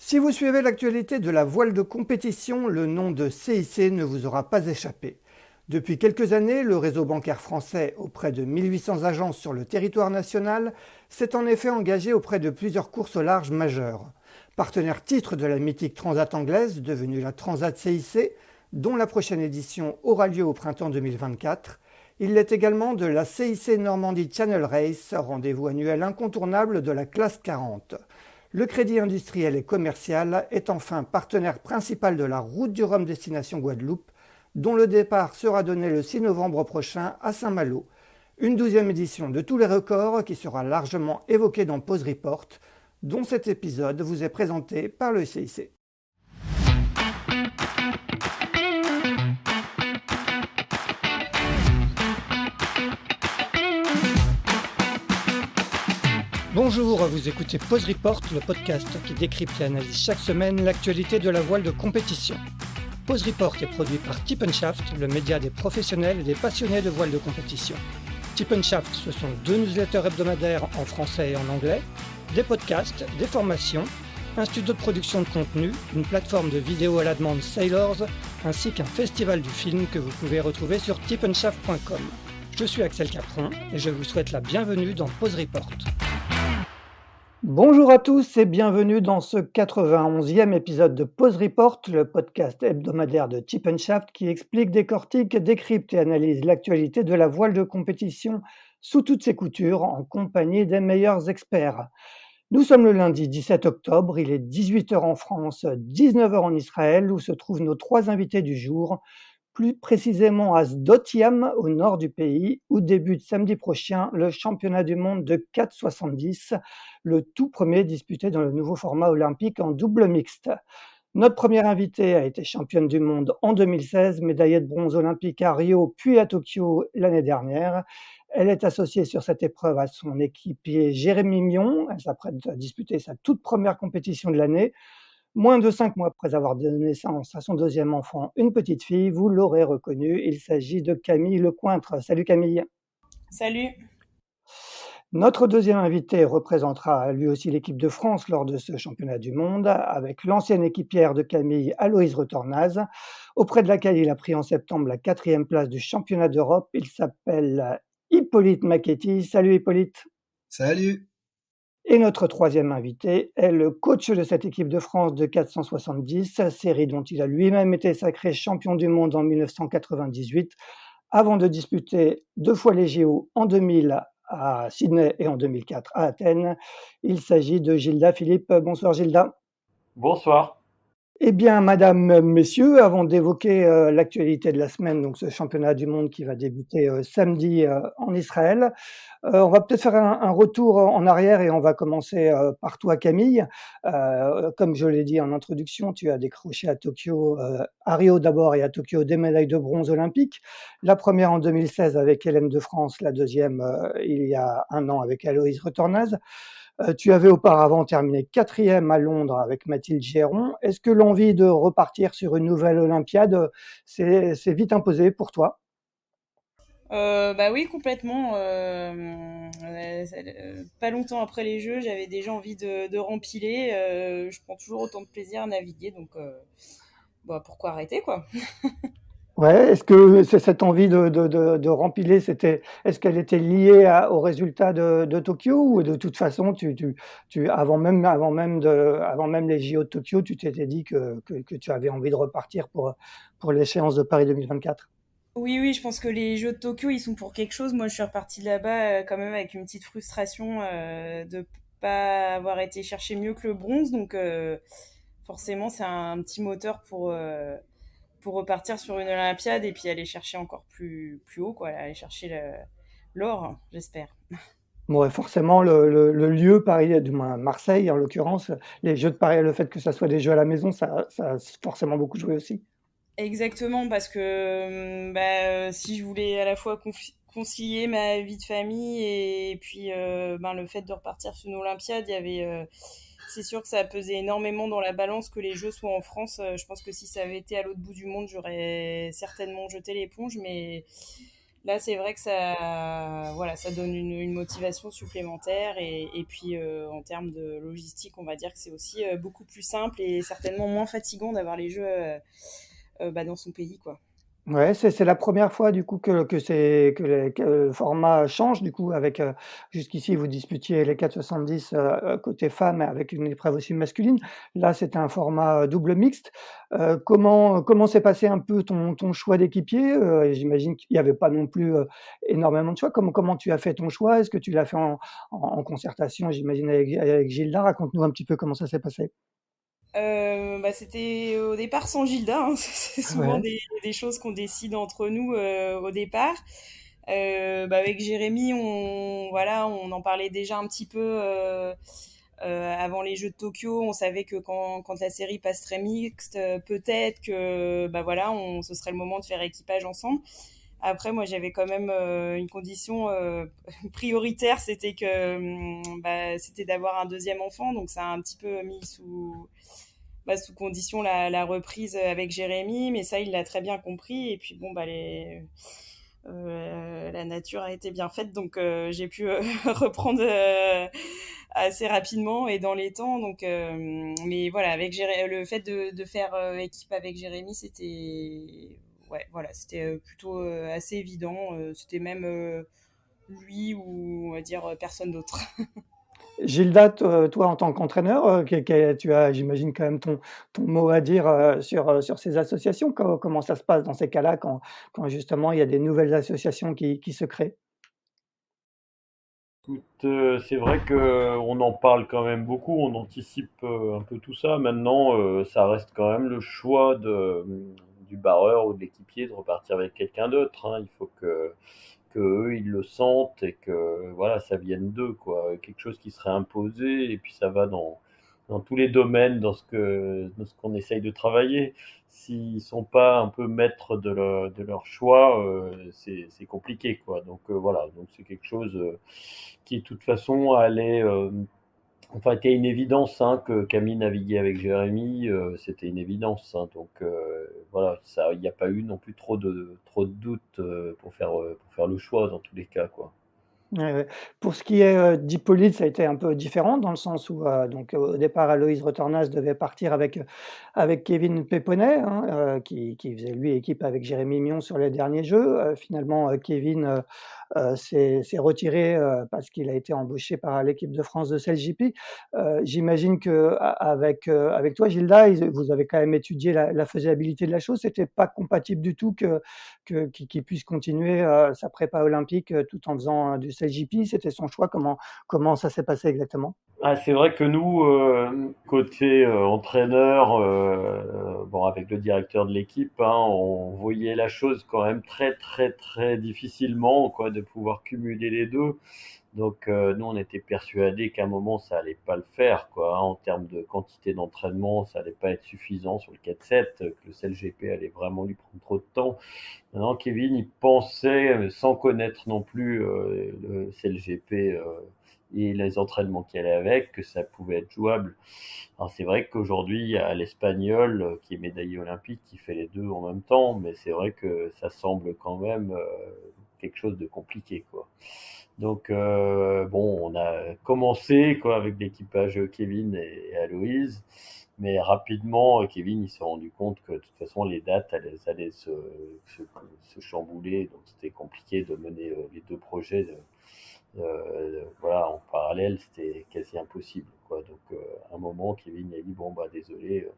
Si vous suivez l'actualité de la voile de compétition, le nom de CIC ne vous aura pas échappé. Depuis quelques années, le réseau bancaire français, auprès de 1800 agences sur le territoire national, s'est en effet engagé auprès de plusieurs courses au large majeures. Partenaire titre de la mythique Transat anglaise, devenue la Transat CIC, dont la prochaine édition aura lieu au printemps 2024, il l'est également de la CIC Normandie Channel Race, rendez-vous annuel incontournable de la classe 40. Le Crédit industriel et commercial est enfin partenaire principal de la Route du Rhum destination Guadeloupe, dont le départ sera donné le 6 novembre prochain à Saint-Malo. Une 12e édition de tous les records qui sera largement évoquée dans Pause Report, dont cet épisode vous est présenté par le CIC. Bonjour, vous écoutez Pause Report, le podcast qui décrypte et analyse chaque semaine l'actualité de la voile de compétition. Pause Report est produit par Tip & Shaft, le média des professionnels et des passionnés de voile de compétition. Tip & Shaft, ce sont 2 newsletters hebdomadaires en français et en anglais, des podcasts, des formations, un studio de production de contenu, une plateforme de vidéos à la demande Sailors, ainsi qu'un festival du film que vous pouvez retrouver sur tipandshaft.com. Je suis Axel Capron et je vous souhaite la bienvenue dans Pause Report. Bonjour à tous et bienvenue dans ce 91e épisode de Pause Report, le podcast hebdomadaire de Tip & Shaft qui explique, décortique, décrypte et analyse l'actualité de la voile de compétition sous toutes ses coutures en compagnie des meilleurs experts. Nous sommes le lundi 17 octobre, il est 18h en France, 19h en Israël où se trouvent nos 3 invités du jour, plus précisément à Sdot-Yam, au nord du pays, où débute samedi prochain le championnat du monde de 4,70, le tout premier disputé dans le nouveau format olympique en double mixte. Notre première invitée a été championne du monde en 2016, médaillée de bronze olympique à Rio puis à Tokyo l'année dernière. Elle est associée sur cette épreuve à son équipier Jérémy Mion. Elle s'apprête à disputer sa toute première compétition de l'année. Moins de 5 mois après avoir donné naissance à son deuxième enfant, une petite fille, vous l'aurez reconnue, il s'agit de Camille Lecointre. Salut Camille. Salut. Notre deuxième invité représentera lui aussi l'équipe de France lors de ce championnat du monde avec l'ancienne équipière de Camille, Aloïse Retornaz, auprès de laquelle il a pris en septembre la 4e place du championnat d'Europe. Il s'appelle Hippolyte Macchetti. Salut Hippolyte. Salut. Et notre troisième invité est le coach de cette équipe de France de 470, série dont il a lui-même été sacré champion du monde en 1998, avant de disputer 2 fois les JO en 2000 à Sydney et en 2004 à Athènes. Il s'agit de Gilda Philippe. Bonsoir Gilda. Bonsoir. Eh bien, madame, messieurs, avant d'évoquer l'actualité de la semaine, donc ce championnat du monde qui va débuter samedi en Israël, on va peut-être faire un retour en arrière et on va commencer par toi, Camille. Comme je l'ai dit en introduction, tu as décroché à Tokyo, à Rio d'abord et à Tokyo, des médailles de bronze olympiques. La première en 2016 avec Hélène de France, la deuxième il y a un an avec Aloïse Retornaz. Tu avais auparavant terminé 4e à Londres avec Mathilde Géron. Est-ce que l'envie de repartir sur une nouvelle Olympiade s'est vite imposée pour toi? Bah oui, complètement. Pas longtemps après les Jeux, j'avais déjà envie de rempiler. Je prends toujours autant de plaisir à naviguer, donc bah, pourquoi arrêter, quoi. Ouais, est-ce que c'est cette envie de rempiler, est-ce qu'elle était liée au résultat de Tokyo ou de toute façon, avant même les JO de Tokyo, tu t'étais dit que tu avais envie de repartir pour l'échéance de Paris 2024? Oui, je pense que les Jeux de Tokyo, ils sont pour quelque chose. Moi, je suis repartie de là-bas quand même avec une petite frustration de pas avoir été chercher mieux que le bronze. Donc, forcément, c'est un petit moteur pour repartir sur une Olympiade et puis aller chercher encore plus haut, quoi. Aller chercher l'or, j'espère. Ouais, forcément, le lieu, Paris, du moins Marseille en l'occurrence, les Jeux de Paris, le fait que ça soit des jeux à la maison, ça a forcément beaucoup joué aussi. Exactement, parce que si je voulais à la fois concilier ma vie de famille et puis le fait de repartir sur une Olympiade, c'est sûr que ça a pesé énormément dans la balance que les Jeux soient en France. Je pense que si ça avait été à l'autre bout du monde, j'aurais certainement jeté l'éponge, mais Là, c'est vrai que ça, voilà, ça donne une motivation supplémentaire et puis en termes de logistique, on va dire que c'est aussi beaucoup plus simple et certainement moins fatigant d'avoir les jeux bah, dans son pays, quoi. Ouais, c'est la première fois du coup que le format change du coup avec, jusqu'ici vous disputiez les 4,70 côté femmes avec une épreuve aussi masculine. Là, c'était un format, double mixte. Comment s'est passé un peu ton choix d'équipier? J'imagine qu'il y avait pas non plus, énormément de choix. Comment tu as fait ton choix? Est-ce que tu l'as fait en concertation, j'imagine avec Gilda? Raconte-nous un petit peu comment ça s'est passé. Bah, c'était au départ sans Gilda, hein. C'est souvent Ouais. des choses qu'on décide entre nous au départ. Bah, avec Jérémy, voilà, on en parlait déjà un petit peu avant les Jeux de Tokyo. On savait que quand la série passerait mixte, peut-être que bah voilà, ce serait le moment de faire équipage ensemble. Après, moi, j'avais quand même une condition prioritaire, c'était que bah, c'était d'avoir un deuxième enfant, donc ça a un petit peu mis sous condition la reprise avec Jérémy, mais ça, il l'a très bien compris. Et puis, bon, bah, la nature a été bien faite, donc j'ai pu reprendre assez rapidement et dans les temps. Donc, mais voilà, le fait de faire équipe avec Jérémy, c'était ouais, voilà, c'était plutôt assez évident. C'était même lui ou on va dire personne d'autre. Gilda, toi, en tant qu'entraîneur, tu as, j'imagine, quand même ton mot à dire sur ces associations. Comment ça se passe dans ces cas-là quand justement il y a des nouvelles associations qui se créent? Écoute, c'est vrai que on en parle quand même beaucoup, on anticipe un peu tout ça. Maintenant, ça reste quand même le choix du barreur ou de l'équipier de repartir avec quelqu'un d'autre, hein. Il faut que eux ils le sentent et que voilà, ça vienne d'eux, quoi. Quelque chose qui serait imposé et puis ça va dans tous les domaines, dans ce qu'on essaye de travailler. S'ils sont pas un peu maîtres de leur choix, c'est compliqué, quoi. Donc voilà, donc c'est quelque chose qui de toute façon allait, enfin était une évidence, hein, que Camille naviguait avec Jérémy, c'était une évidence, hein. Donc voilà, ça, il n'y a pas eu non plus trop de doutes pour faire le choix dans tous les cas, quoi. Ouais, ouais. Pour ce qui est, d'Hippolyte, ça a été un peu différent dans le sens où, donc au départ, Aloïse Retornas devait partir avec Kevin Péponnet, hein, qui faisait lui équipe avec Jérémy Mion sur les derniers Jeux. Finalement, Kevin, s'est retiré, parce qu'il a été embauché par l'équipe de France de SailGP. J'imagine avec toi, Gilda, vous avez quand même étudié la faisabilité de la chose. C'était pas compatible du tout qu'il puisse continuer, sa prépa olympique, tout en faisant, du SailGP? C'était son choix? Comment ça s'est passé exactement? Ah, c'est vrai que nous, côté entraîneur, bon, avec le directeur de l'équipe, hein, on voyait la chose quand même très très très difficilement, quoi, de pouvoir cumuler les deux. Donc nous, on était persuadés qu'à un moment, ça allait pas le faire, quoi, hein. En termes de quantité d'entraînement, ça allait pas être suffisant sur le 4-7, que le CLGP allait vraiment lui prendre trop de temps. Maintenant, Kevin, il pensait, sans connaître non plus le CLGP et les entraînements qu'il y allait avec, que ça pouvait être jouable. Alors c'est vrai qu'aujourd'hui, il y a l'Espagnol qui est médaillé olympique, qui fait les deux en même temps, mais c'est vrai que ça semble quand même quelque chose de compliqué, quoi. Donc bon, on a commencé quoi avec l'équipage Kevin et Aloïse, mais rapidement Kevin il s'est rendu compte que de toute façon les dates allaient se, se chambouler, donc c'était compliqué de mener les deux projets voilà en parallèle, c'était quasi impossible, quoi. Donc à un moment Kevin a dit bon bah désolé,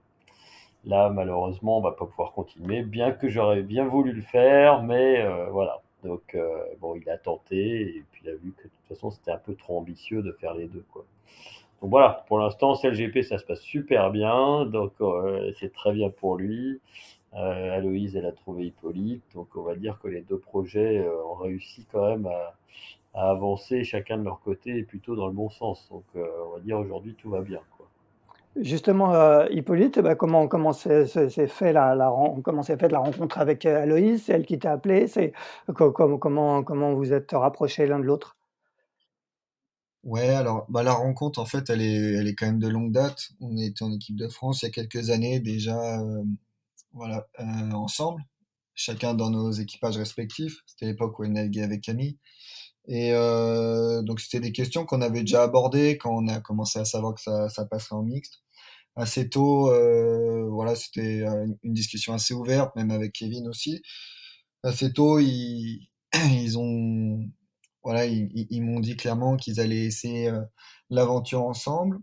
là, malheureusement, on va pas pouvoir continuer, bien que j'aurais bien voulu le faire, mais voilà. Donc bon, il a tenté et puis il a vu que de toute façon c'était un peu trop ambitieux de faire les deux, quoi. Donc voilà, pour l'instant, CLGP ça se passe super bien, donc c'est très bien pour lui. Aloïse, elle a trouvé Hippolyte, donc on va dire que les deux projets ont réussi quand même à avancer chacun de leur côté et plutôt dans le bon sens. Donc on va dire aujourd'hui tout va bien, quoi. Justement, Hippolyte, bah, comment s'est faite la rencontre avec, Aloïse? C'est elle qui t'a appelé? Comment vous êtes rapprochés l'un de l'autre? Ouais, alors bah, la rencontre, en fait, elle est quand même de longue date. On était en équipe de France il y a quelques années déjà, voilà, ensemble. chacun dans nos équipages respectifs. C'était l'époque où elle naviguait avec Camille. Et donc c'était des questions qu'on avait déjà abordées quand on a commencé à savoir que ça passerait en mixte. Assez tôt, voilà, c'était une discussion assez ouverte, même avec Kevin aussi. Assez tôt, ils ont, voilà, ils m'ont dit clairement qu'ils allaient essayer l'aventure ensemble.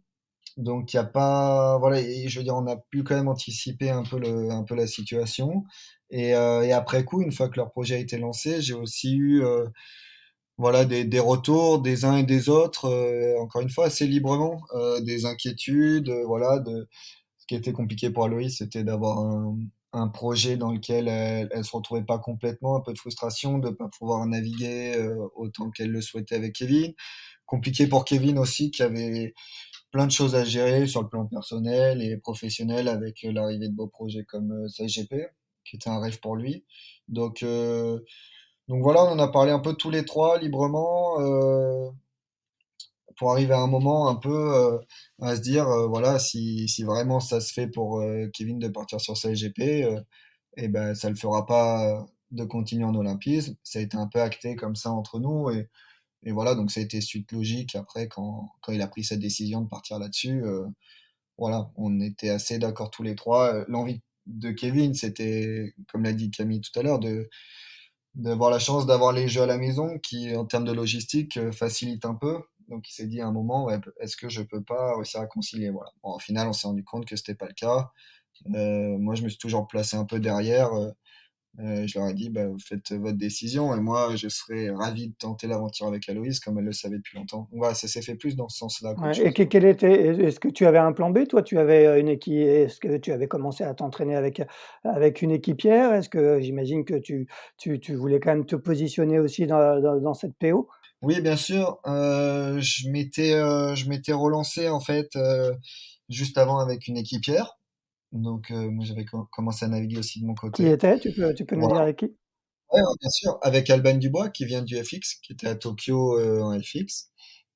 Donc il y a pas, voilà, et je veux dire, on a pu quand même anticiper un peu la situation. Et après coup, une fois que leur projet a été lancé, j'ai aussi eu voilà des retours des uns et des autres, encore une fois assez librement, des inquiétudes, voilà, de ce qui était compliqué pour Aloïs, c'était d'avoir un projet dans lequel elle se retrouvait pas complètement, un peu de frustration de pas pouvoir naviguer autant qu'elle le souhaitait avec Kevin. Compliqué pour Kevin aussi, qui avait plein de choses à gérer sur le plan personnel et professionnel avec l'arrivée de beaux projets comme SageGP, qui était un rêve pour lui. Donc, euh, donc voilà, on en a parlé un peu tous les trois librement. Pour arriver à un moment un peu à se dire voilà si vraiment ça se fait pour Kevin de partir sur sa SGP et ben ça le fera pas de continuer en olympisme, ça a été un peu acté comme ça entre nous et voilà donc ça a été suite logique après quand il a pris cette décision de partir là-dessus voilà on était assez d'accord tous les trois. L'envie de Kevin c'était comme l'a dit Camille tout à l'heure de d'avoir la chance d'avoir les jeux à la maison qui, en termes de logistique, facilite un peu. Donc, il s'est dit à un moment, ouais, est-ce que je peux pas réussir à concilier? Voilà. Bon, au final, on s'est rendu compte que c'était pas le cas. Moi, je me suis toujours placé un peu derrière. Je leur ai dit, bah, vous faites votre décision et moi, je serais ravi de tenter l'aventure avec Aloïs comme elle le savait depuis longtemps. Donc, voilà, ça s'est fait plus dans ce sens-là qu'autre Ouais, et chose. quel était, est-ce que tu avais un plan B? Toi, tu avais une équipe, est-ce que tu avais commencé à t'entraîner avec une équipière? Est-ce que j'imagine que tu voulais quand même te positionner aussi dans cette PO? Oui, bien sûr. Je m'étais relancé en fait juste avant avec une équipière. Donc, moi, j'avais commencé à naviguer aussi de mon Qui côté. était? Tu peux nous Voilà. dire avec qui? Ouais, ouais, bien sûr. Avec Alban Dubois, qui vient du FX, qui était à Tokyo en FX.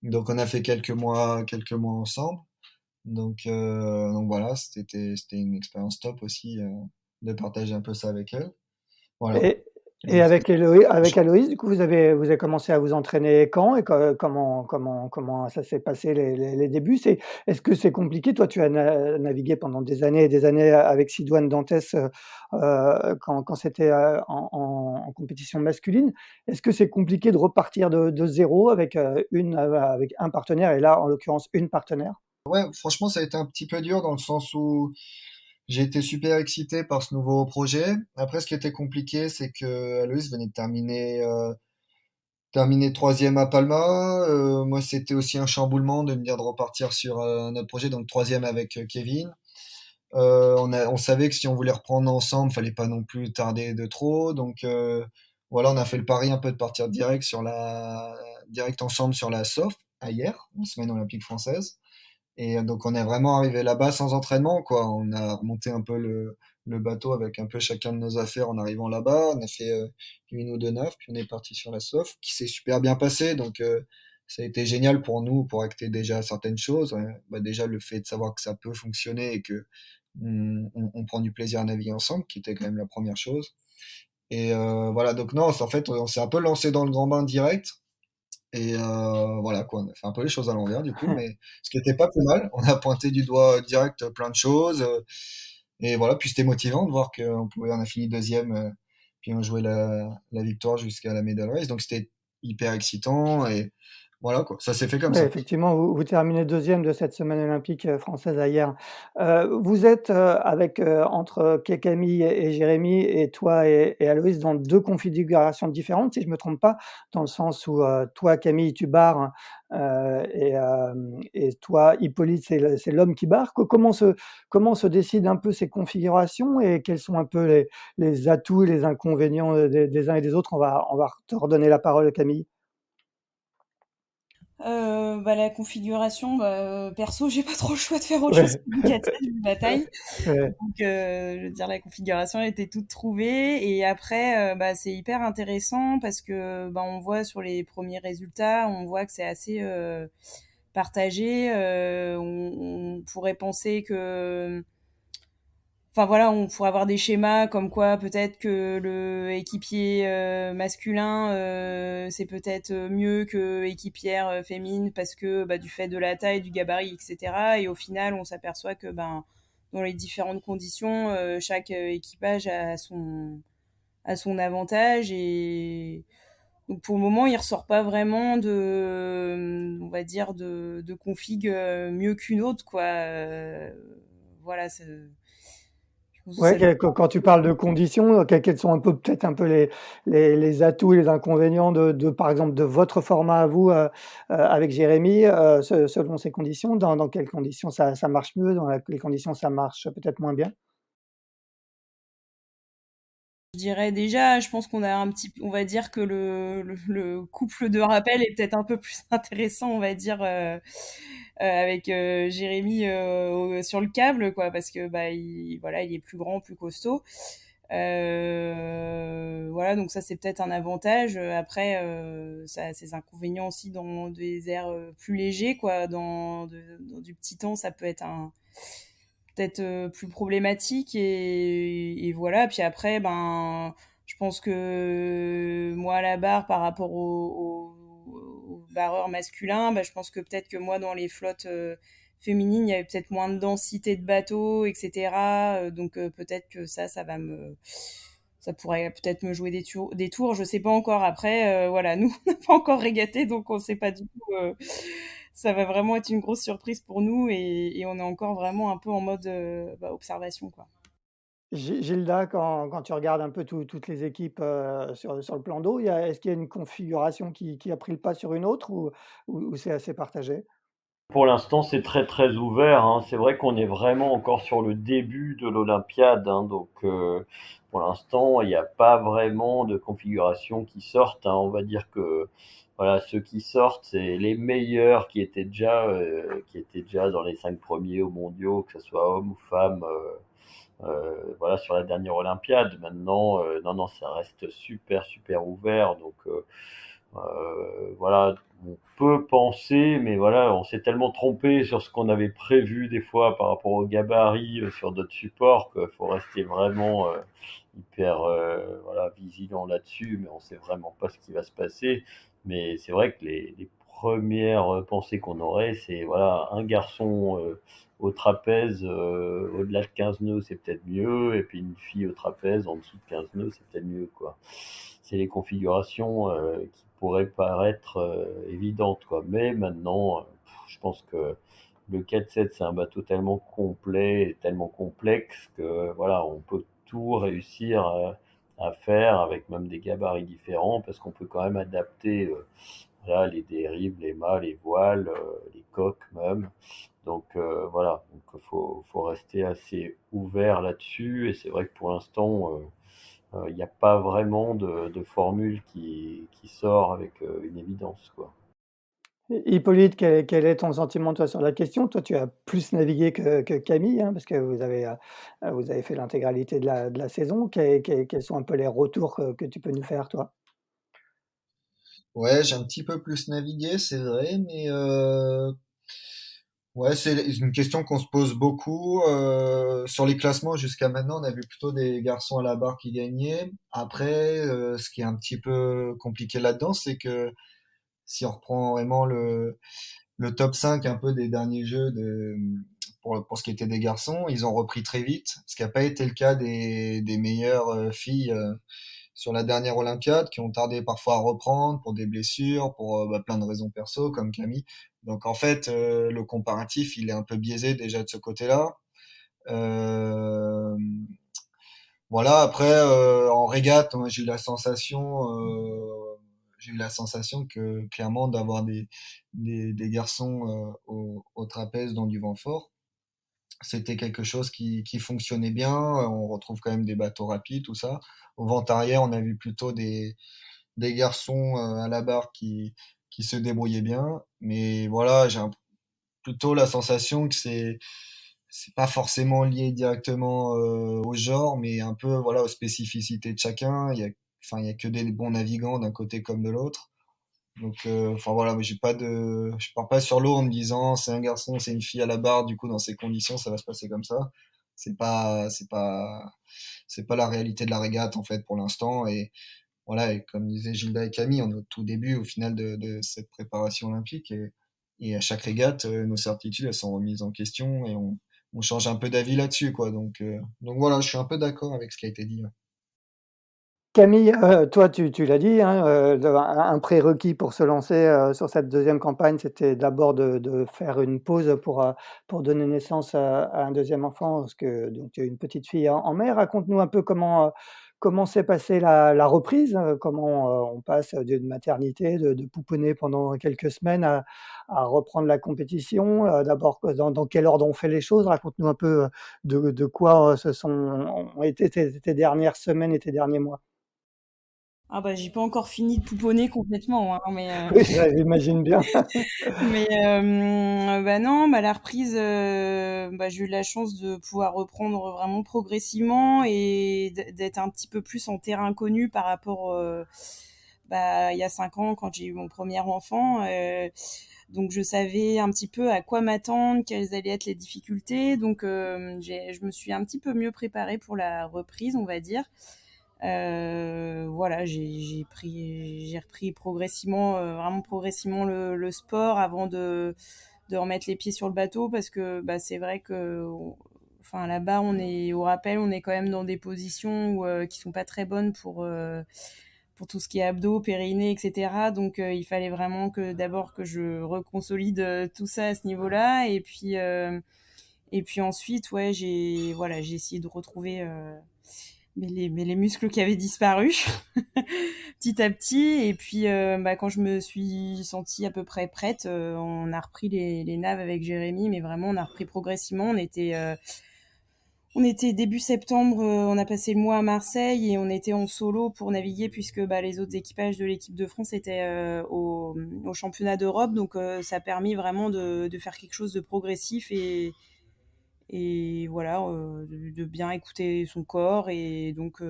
Donc, on a fait quelques mois ensemble. Donc voilà, c'était une expérience top aussi de partager un peu ça avec elle. Voilà. Et, et Donc, avec Aloïs, du coup, vous avez commencé à vous entraîner quand et comment ça s'est passé les débuts? Est-ce que c'est compliqué? Toi, tu as navigué pendant des années et des années avec Sidoine Dantès quand c'était en compétition masculine. Est-ce que c'est compliqué de repartir de zéro avec un partenaire et là, en l'occurrence, une partenaire? ouais, franchement, ça a été un petit peu dur dans le sens où j'ai été super excité par ce nouveau projet. Après, ce qui était compliqué, c'est que Aloïs venait de terminer troisième à Palma. Moi, c'était aussi un chamboulement de me dire de repartir sur un autre projet, donc troisième avec Kevin. On savait que si on voulait reprendre ensemble, fallait pas non plus tarder de trop. Donc voilà, on a fait le pari un peu de partir direct ensemble sur la SOF à hier, la semaine olympique française. Et donc on est vraiment arrivé là-bas sans entraînement, quoi. On a remonté un peu le bateau avec un peu chacun de nos affaires en arrivant là-bas. On a fait une ou deux naves, puis on est parti sur la SOF, qui s'est super bien passé. Donc ça a été génial pour nous, pour acter déjà certaines choses. Bah, déjà le fait de savoir que ça peut fonctionner et que on prend du plaisir à naviguer ensemble, qui était quand même la première chose. Et voilà, donc non, en fait, on s'est un peu lancé dans le grand bain direct. Et voilà quoi, on a fait un peu les choses à l'envers du coup, mais ce qui était pas plus mal. On a pointé du doigt direct plein de choses. Et voilà, puis c'était motivant de voir on a fini deuxième, puis on jouait la victoire jusqu'à la medal race. Donc c'était hyper excitant et voilà quoi, ça s'est fait comme Oui, ça. effectivement, vous terminez deuxième de cette semaine olympique française à hier. Vous êtes entre Camille et Jérémy et toi et Aloïs dans deux configurations différentes, si je ne me trompe pas, dans le sens où toi, Camille, tu barres et toi, Hippolyte, c'est l'homme qui barre. Comment se décident un peu ces configurations et quels sont un peu les atouts et les inconvénients des uns et des autres? On va te redonner la parole, Camille. La configuration, perso, j'ai pas trop le choix de faire autre chose Ouais. que du 4 vu ma taille. Ouais. Donc, je veux dire, la configuration était toute trouvée. Et après, c'est hyper intéressant parce que on voit sur les premiers résultats, on voit que c'est assez partagé. On pourrait penser que enfin voilà, on pourrait avoir des schémas comme quoi peut-être que le équipier masculin c'est peut-être mieux que équipière féminine parce que bah, du fait de la taille, du gabarit, etc. Et au final, on s'aperçoit que ben dans les différentes conditions, chaque équipage a son avantage et donc pour le moment, il ressort pas vraiment on va dire, de config mieux qu'une autre, quoi. Voilà, je pense que Ouais, ça dépend. quand tu parles de conditions, quels sont un peu peut-être un peu les atouts et les inconvénients par exemple de votre format à vous avec Jérémy selon ces conditions, dans quelles conditions ça marche mieux, quelles conditions ça marche peut-être moins bien? Je dirais déjà, je pense qu'on a on va dire que le couple de rappel est peut-être un peu plus intéressant, on va dire, avec Jérémy sur le câble, quoi, parce que bah voilà, il est plus grand, plus costaud. Voilà, donc ça c'est peut-être un avantage. Après, ça a ses inconvénients aussi dans des airs plus légers, quoi. Dans du petit temps, ça peut être peut-être plus problématique et voilà. Puis après, ben, je pense que moi à la barre par rapport aux barreurs masculins, bah, je pense que peut-être que moi dans les flottes féminines, il y avait peut-être moins de densité de bateaux, etc. Donc peut-être que ça pourrait peut-être me jouer des tours, je sais pas encore. Après, voilà, nous on n'a pas encore régaté, donc on sait pas du tout. Ça va vraiment être une grosse surprise pour nous et on est encore vraiment un peu en mode bah, observation, quoi. Gilda, quand tu regardes un peu toutes les équipes sur le plan d'eau, est-ce qu'il y a une configuration qui a pris le pas sur une autre ou c'est assez partagé? Pour l'instant, c'est très très ouvert, hein. C'est vrai qu'on est vraiment encore sur le début de l'Olympiade, hein, donc pour l'instant, il n'y a pas vraiment de configuration qui sortent, hein. On va dire que voilà, ceux qui sortent, c'est les meilleurs qui étaient déjà dans les 5 premiers aux mondiaux, que ce soit hommes ou femmes, voilà, sur la dernière Olympiade. Maintenant, non, non, ça reste super super ouvert, donc voilà, on peut penser, mais voilà, on s'est tellement trompé sur ce qu'on avait prévu des fois par rapport au gabarit sur d'autres supports qu'il faut rester vraiment hyper voilà, vigilant là-dessus, mais on sait vraiment pas ce qui va se passer. Mais c'est vrai que les premières pensées qu'on aurait, c'est voilà, un garçon au trapèze au-delà de 15 nœuds, c'est peut-être mieux, et puis une fille au trapèze en dessous de 15 nœuds, c'est peut-être mieux, quoi. C'est les configurations qui pourraient paraître évidentes, quoi. Mais maintenant, je pense que le 4-7, c'est un bateau tellement complet et tellement complexe que voilà, on peut tout réussir à faire avec même des gabarits différents parce qu'on peut quand même adapter voilà, les dérives, les mâts, les voiles, les coques même. Donc voilà, donc faut rester assez ouvert là-dessus et c'est vrai que pour l'instant il n'y a pas vraiment de formule qui sort avec une évidence, quoi. Hippolyte, quel est ton sentiment toi sur la question? Toi, tu as plus navigué que Camille, hein, parce que vous avez fait l'intégralité de la saison. Quels sont un peu les retours que tu peux nous faire, toi? Ouais, j'ai un petit peu plus navigué, c'est vrai, mais ouais, c'est une question qu'on se pose beaucoup. Sur les classements, jusqu'à maintenant, on a vu plutôt des garçons à la barre qui gagnaient. Après, ce qui est un petit peu compliqué là-dedans, c'est que si on reprend vraiment le top 5 un peu des derniers jeux pour ce qui était des garçons, ils ont repris très vite, ce qui n'a pas été le cas des meilleures filles sur la dernière Olympiade, qui ont tardé parfois à reprendre pour des blessures, pour bah, plein de raisons perso, comme Camille. Donc en fait, le comparatif, il est un peu biaisé déjà de ce côté-là. Euh, voilà, après, en régate, moi, j'ai eu la sensation que clairement d'avoir des garçons au trapèze dans du vent fort, c'était quelque chose qui fonctionnait bien. On retrouve quand même des bateaux rapides, tout ça. Au vent arrière, on a vu plutôt des garçons à la barre qui se débrouillaient bien. Mais voilà, plutôt la sensation que c'est pas forcément lié directement au genre, mais un peu voilà aux spécificités de chacun. Il y a que des bons navigants d'un côté comme de l'autre. Donc, enfin voilà, mais je pars pas sur l'eau en me disant c'est un garçon, c'est une fille à la barre. Du coup, dans ces conditions, ça va se passer comme ça. c'est pas la réalité de la régate en fait pour l'instant. Et voilà, et comme disaient Gilda et Camille, on est au tout début au final de cette préparation olympique et à chaque régate, nos certitudes elles sont remises en question et on change un peu d'avis là-dessus quoi. Donc voilà, je suis un peu d'accord avec ce qui a été dit. Ouais. Camille, toi, tu l'as dit, hein, un prérequis pour se lancer, sur cette deuxième campagne, c'était d'abord de faire une pause pour donner naissance à un deuxième enfant, parce que donc tu as une petite fille en mai. Raconte-nous un peu comment s'est passée la reprise, comment, on passe d'une maternité, de pouponner pendant quelques semaines à reprendre la compétition. D'abord, dans quel ordre on fait les choses? Raconte-nous un peu, de quoi, ont été tes dernières semaines et tes derniers mois. Ah bah j'ai pas encore fini de pouponner complètement, hein, Oui, ça, j'imagine bien. bah non, bah la reprise, bah j'ai eu la chance de pouvoir reprendre vraiment progressivement et d'être un petit peu plus en terrain connu par rapport, bah il y a 5 ans quand j'ai eu mon premier enfant. Donc je savais un petit peu à quoi m'attendre, quelles allaient être les difficultés. Donc je me suis un petit peu mieux préparée pour la reprise, on va dire. Voilà, j'ai repris progressivement, vraiment progressivement le sport avant de remettre les pieds sur le bateau parce que bah, c'est vrai que, enfin là-bas, on est au rappel, on est quand même dans des positions qui sont pas très bonnes pour tout ce qui est abdos, périnée, etc. Donc il fallait vraiment que d'abord que je reconsolide tout ça à ce niveau-là et puis ensuite, ouais, j'ai essayé de retrouver mais les muscles qui avaient disparu petit à petit. Et puis, bah, quand je me suis sentie à peu près prête, on a repris les naves avec Jérémy, mais vraiment, on a repris progressivement. On était début septembre, on a passé le mois à Marseille et on était en solo pour naviguer puisque bah, les autres équipages de l'équipe de France étaient au championnat d'Europe. Donc, ça a permis vraiment de faire quelque chose de progressif et voilà, de bien écouter son corps et donc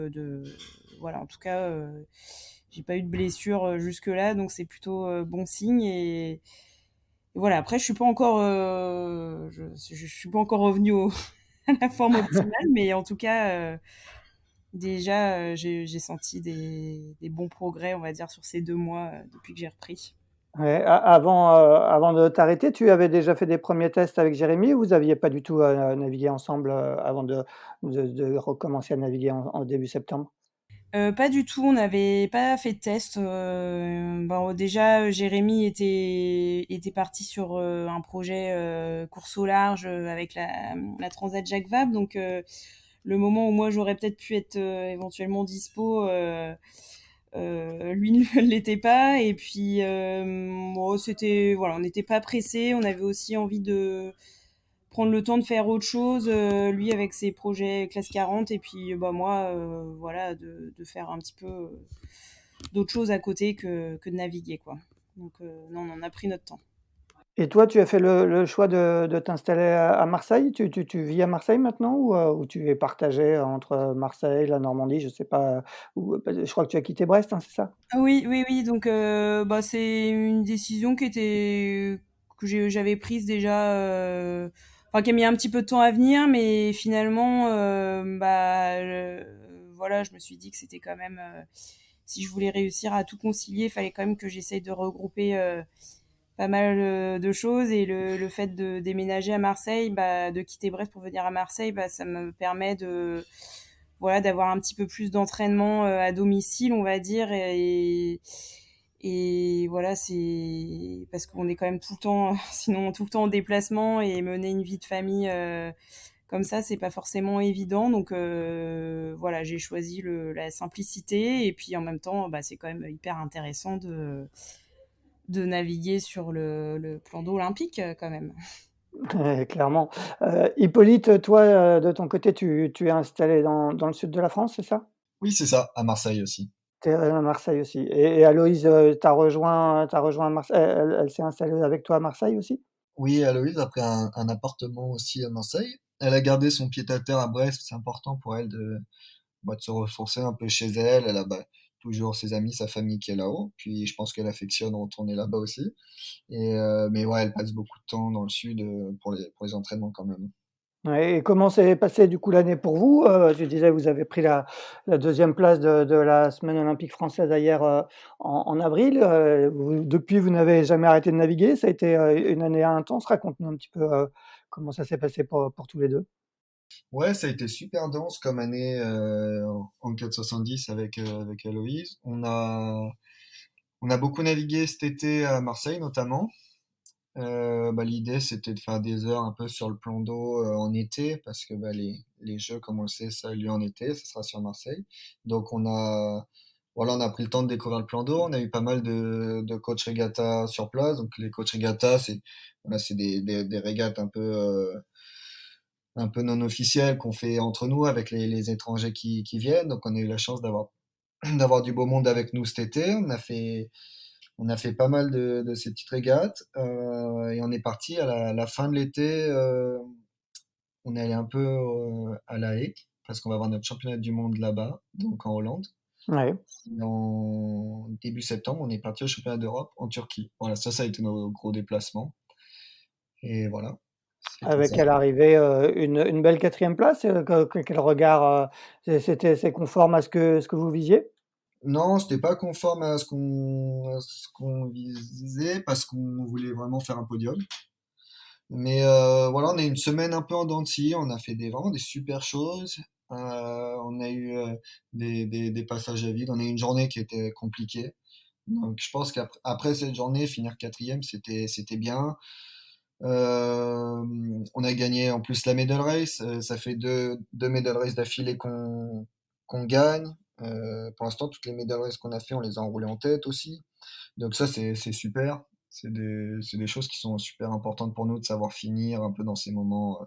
voilà, en tout cas, j'ai pas eu de blessure jusque-là, donc c'est plutôt bon signe et voilà. Après, je suis pas encore, je suis pas encore revenue à la forme optimale, mais en tout cas, déjà, j'ai senti des bons progrès, on va dire, sur ces 2 mois depuis que j'ai repris. Ouais, avant de t'arrêter, tu avais déjà fait des premiers tests avec Jérémy ou vous aviez pas du tout, navigué ensemble, avant de recommencer à naviguer en début septembre? Pas du tout, on n'avait pas fait de test. Bon, déjà, Jérémy était parti sur un projet course au large avec la Transat Jacques Vabre. Donc, le moment où moi j'aurais peut-être pu être éventuellement dispo, lui ne l'était pas. Et puis, bon, c'était voilà, on n'était pas pressé. On avait aussi envie de prendre le temps de faire autre chose, lui avec ses projets classe 40 et puis bah moi voilà de faire un petit peu d'autres choses à côté que de naviguer quoi. Donc non, on a pris notre temps. Et toi, tu as fait le choix de t'installer à Marseille? Tu vis à Marseille maintenant ou tu es partagé entre Marseille, la Normandie, je sais pas, où, je crois que tu as quitté Brest, hein, c'est ça? Ah oui, oui, oui, donc bah c'est une décision j'avais prise déjà, enfin qui a mis un petit peu de temps à venir, mais finalement, bah voilà, je me suis dit que c'était quand même, si je voulais réussir à tout concilier, il fallait quand même que j'essaye de regrouper pas mal de choses et le fait de déménager à Marseille, bah, de quitter Brest pour venir à Marseille, bah, ça me permet de voilà d'avoir un petit peu plus d'entraînement à domicile, on va dire et voilà, c'est parce qu'on est quand même tout le temps sinon tout le temps en déplacement et mener une vie de famille comme ça, c'est pas forcément évident. Donc voilà, j'ai choisi la simplicité et puis en même temps, bah, c'est quand même hyper intéressant de naviguer sur le plan d'eau olympique quand même. Ouais, clairement. Hippolyte, toi, de ton côté, tu es installé dans le sud de la France, c'est ça? Oui, c'est ça, à Marseille aussi. Tu es à Marseille aussi et Aloïse, tu rejoint Marseille, elle s'est installée avec toi à Marseille aussi? Oui, Aloïse a pris un appartement aussi à Marseille. Elle a gardé son pied-à-terre à Brest. C'est important pour elle de se ressourcer un peu chez elle. Elle a toujours ses amis, sa famille qui est là-haut. Puis je pense qu'elle affectionne retourner là-bas aussi. Mais ouais, elle passe beaucoup de temps dans le sud pour les entraînements quand même. Ouais, et comment s'est passée du coup l'année pour vous? Tu disais vous avez pris la 2e place de la semaine olympique française hier, en avril. Depuis vous n'avez jamais arrêté de naviguer? Ça a été, une année intense? Raconte-nous un petit peu, comment ça s'est passé pour tous les 2. Ouais, ça a été super dense comme année en 470 avec Aloïse. On a beaucoup navigué cet été à Marseille notamment. L'idée c'était de faire des heures un peu sur le plan d'eau en été parce que les jeux comme on le sait ça a lieu en été, ça sera sur Marseille. Donc on a pris le temps de découvrir le plan d'eau. On a eu pas mal de coach regatta sur place. Donc les coach regatta c'est des régates un peu non officielles qu'on fait entre nous avec les étrangers qui viennent. Donc on a eu la chance d'avoir du beau monde avec nous cet été. On a fait pas mal de ces petites régates et on est parti à la fin de l'été. On est allé un peu à La Haye parce qu'on va avoir notre championnat du monde là-bas, donc en Hollande. Ouais, Et en début septembre, on est parti au championnat d'Europe en Turquie. Voilà, ça a été nos gros déplacements. Et voilà, c'était ça. avec à l'arrivée, une belle 4e place, quel regard, c'est conforme à ce que vous visiez? Non, c'était pas conforme à ce qu'on visait parce qu'on voulait vraiment faire un podium. Mais voilà, on a eu une semaine un peu en dents de scie, on a fait vraiment des super choses. On a eu des passages à vide, on a eu une journée qui était compliquée. Donc je pense qu'après cette journée, finir quatrième, c'était bien. On a gagné en plus la medal race, ça fait deux medal race d'affilée qu'on gagne. Pour l'instant, toutes les medal races qu'on a fait, on les a enroulées en tête aussi. Donc ça, c'est super. C'est des choses qui sont super importantes pour nous de savoir finir un peu dans ces moments,